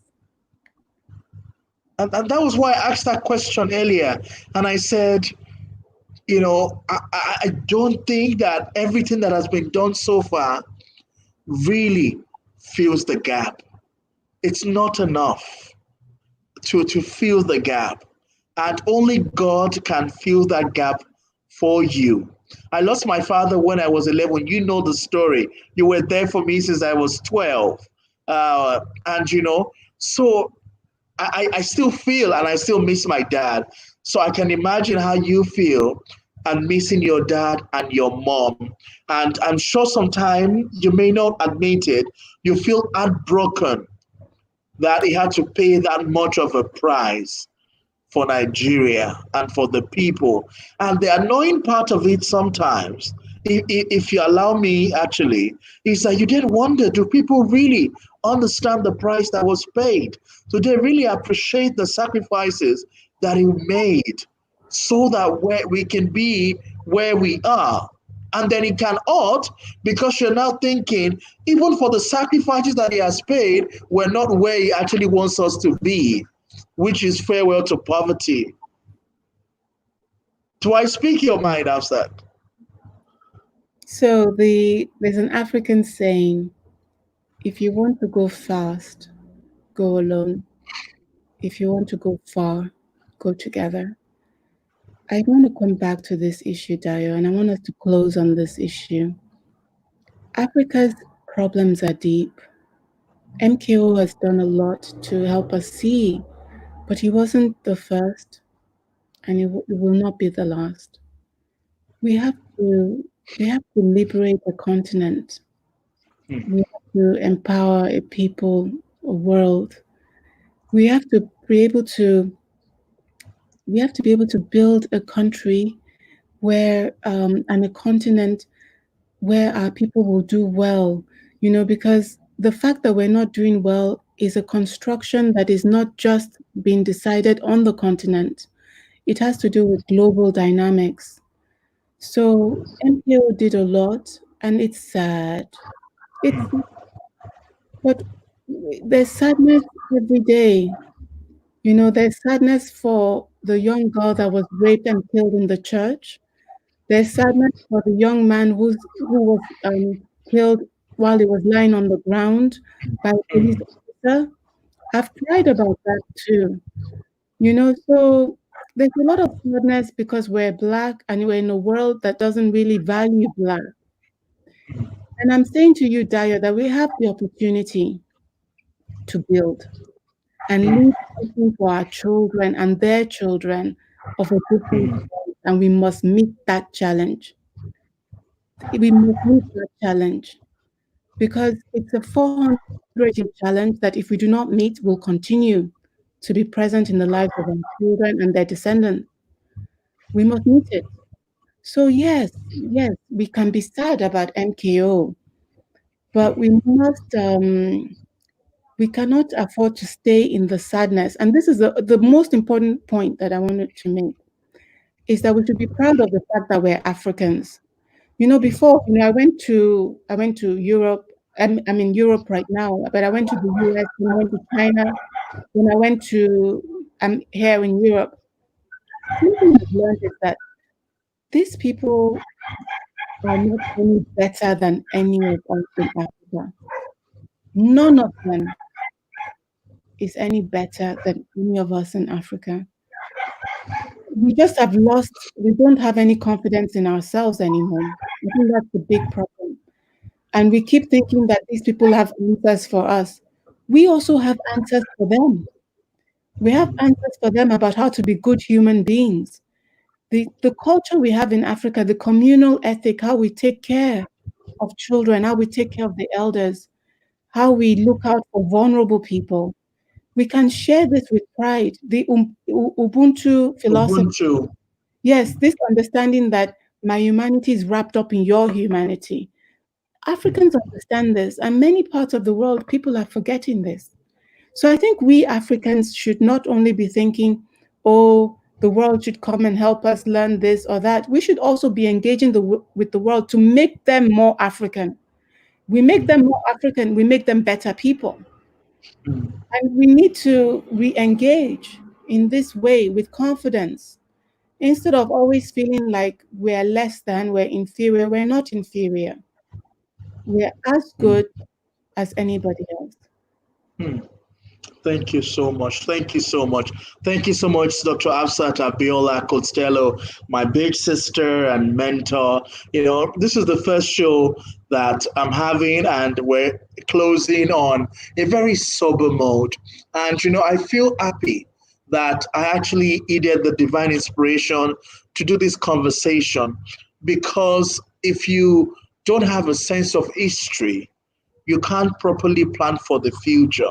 And that was why I asked that question earlier. And I said, I don't think that everything that has been done so far really fills the gap. It's not enough to fill the gap. And only God can fill that gap for you. I lost my father when I was 11. You know the story. You were there for me since I was 12. And, so I still feel and I still miss my dad. So I can imagine how you feel and missing your dad and your mom. And I'm sure sometimes you may not admit it, you feel heartbroken that he had to pay that much of a price for Nigeria and for the people. And the annoying part of it sometimes, if you allow me actually, is that you did wonder, do people really understand the price that was paid? Do they really appreciate the sacrifices that he made so that we can be where we are? And then it can hurt because you're now thinking, even for the sacrifices that he has paid, we're not where he actually wants us to be, which is farewell to poverty. Do I speak your mind, Hafsat? So there's an African saying, if you want to go fast, go alone. If you want to go far, go together. I want to come back to this issue, Dayo, and I want us to close on this issue. Africa's problems are deep. MKO has done a lot to help us see, but he wasn't the first, and it will not be the last. We have to we have to liberate the continent. We have to empower a people, a world. We have to be able to we have to be able to build a country where and a continent where our people will do well, because the fact that we're not doing well is a construction that is not just being decided on the continent. It has to do with global dynamics. So MPO did a lot, and it's sad. It's but there's sadness every day. There's sadness for the young girl that was raped and killed in the church. There's sadness for the young man who was killed while he was lying on the ground by a police officer. I've cried about that too. So there's a lot of sadness because we're Black and we're in a world that doesn't really value Black. And I'm saying to you, Daya, that we have the opportunity to build and leave something for our children and their children of a different kind, and we must meet that challenge. We must meet that challenge because it's a 400-year challenge that if we do not meet, will continue to be present in the lives of our children and their descendants. We must meet it. So yes, we can be sad about MKO, but we cannot afford to stay in the sadness. And this is the most important point that I wanted to make, is that we should be proud of the fact that we're Africans. Before, I went to Europe. I'm in Europe right now, but I went to the US, and I went to China, when I went to I'm here in Europe. Something I've learned is that these people are not any better than any of us in Africa. None of them is any better than any of us in Africa. We just have lost, we don't have any confidence in ourselves anymore. I think that's the big problem. And we keep thinking that these people have answers for us. We also have answers for them. We have answers for them about how to be good human beings. The culture we have in Africa, the communal ethic, how we take care of children, how we take care of the elders, how we look out for vulnerable people. We can share this with pride. The Ubuntu philosophy. Ubuntu. Yes, this understanding that my humanity is wrapped up in your humanity. Africans understand this, and many parts of the world, people are forgetting this. So I think we Africans should not only be thinking, oh, the world should come and help us learn this or that. We should also be engaging with the world to make them more African. We make them more African, we make them better people. Mm, And we need to re engage in this way with confidence instead of always feeling like we're less than, we're inferior. We're not inferior, we're as mm, good as anybody else. mm. Thank you so much. Thank you so much. Thank you so much, Dr. Hafsat Abiola Costello, my big sister and mentor. This is the first show that I'm having, and we're closing on a very sober mode. And, I feel happy that I actually needed the divine inspiration to do this conversation, because if you don't have a sense of history, you can't properly plan for the future.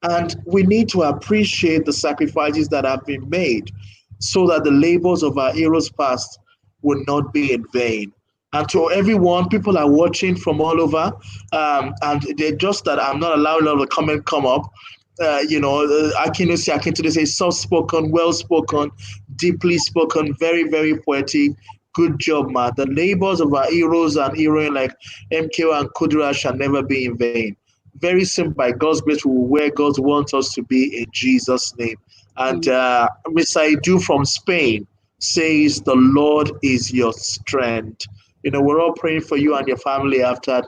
And we need to appreciate the sacrifices that have been made so that the labors of our heroes past will not be in vain. And to everyone, people are watching from all over, and they're just that I'm not allowing all the comment come up. Akinusi Akintude says soft spoken, well spoken, deeply spoken, very, very poetic. Good job, ma. The labors of our heroes and heroine like MKO and Kudura shall never be in vain. Very soon, by God's grace, we will where God wants us to be in Jesus' name. And Amen. Miss Aidu from Spain says, the Lord is your strength. We're all praying for you and your family after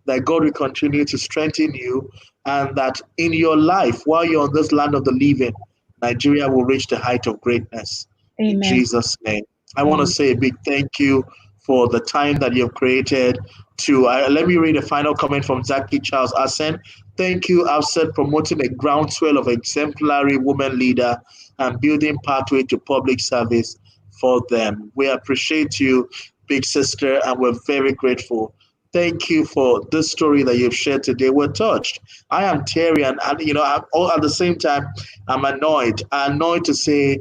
that God will continue to strengthen you, and that in your life, while you're on this land of the living, Nigeria will reach the height of greatness in Amen. Jesus' name. I want to Amen. say a big thank you for the time that you've created to let me read a final comment from Zaki Charles Asen. Thank you, Hafsat, promoting a groundswell of exemplary women leader and building pathway to public service for them. We appreciate you, big sister, and we're very grateful. Thank you for this story that you've shared today. We're touched. I am Terry, and I'm all at the same time, I'm annoyed to say,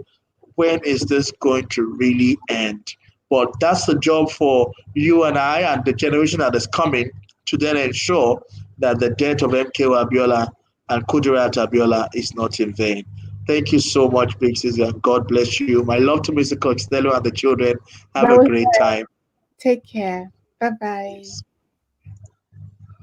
when is this going to really end? But that's the job for you and I and the generation that is coming, to then ensure that the death of MKO Abiola and Kudirat Abiola is not in vain. Thank you so much, Big Sis, and God bless you. My love to Mr. Costello and the children. Have That a was great time. Take care. Bye bye. Yes.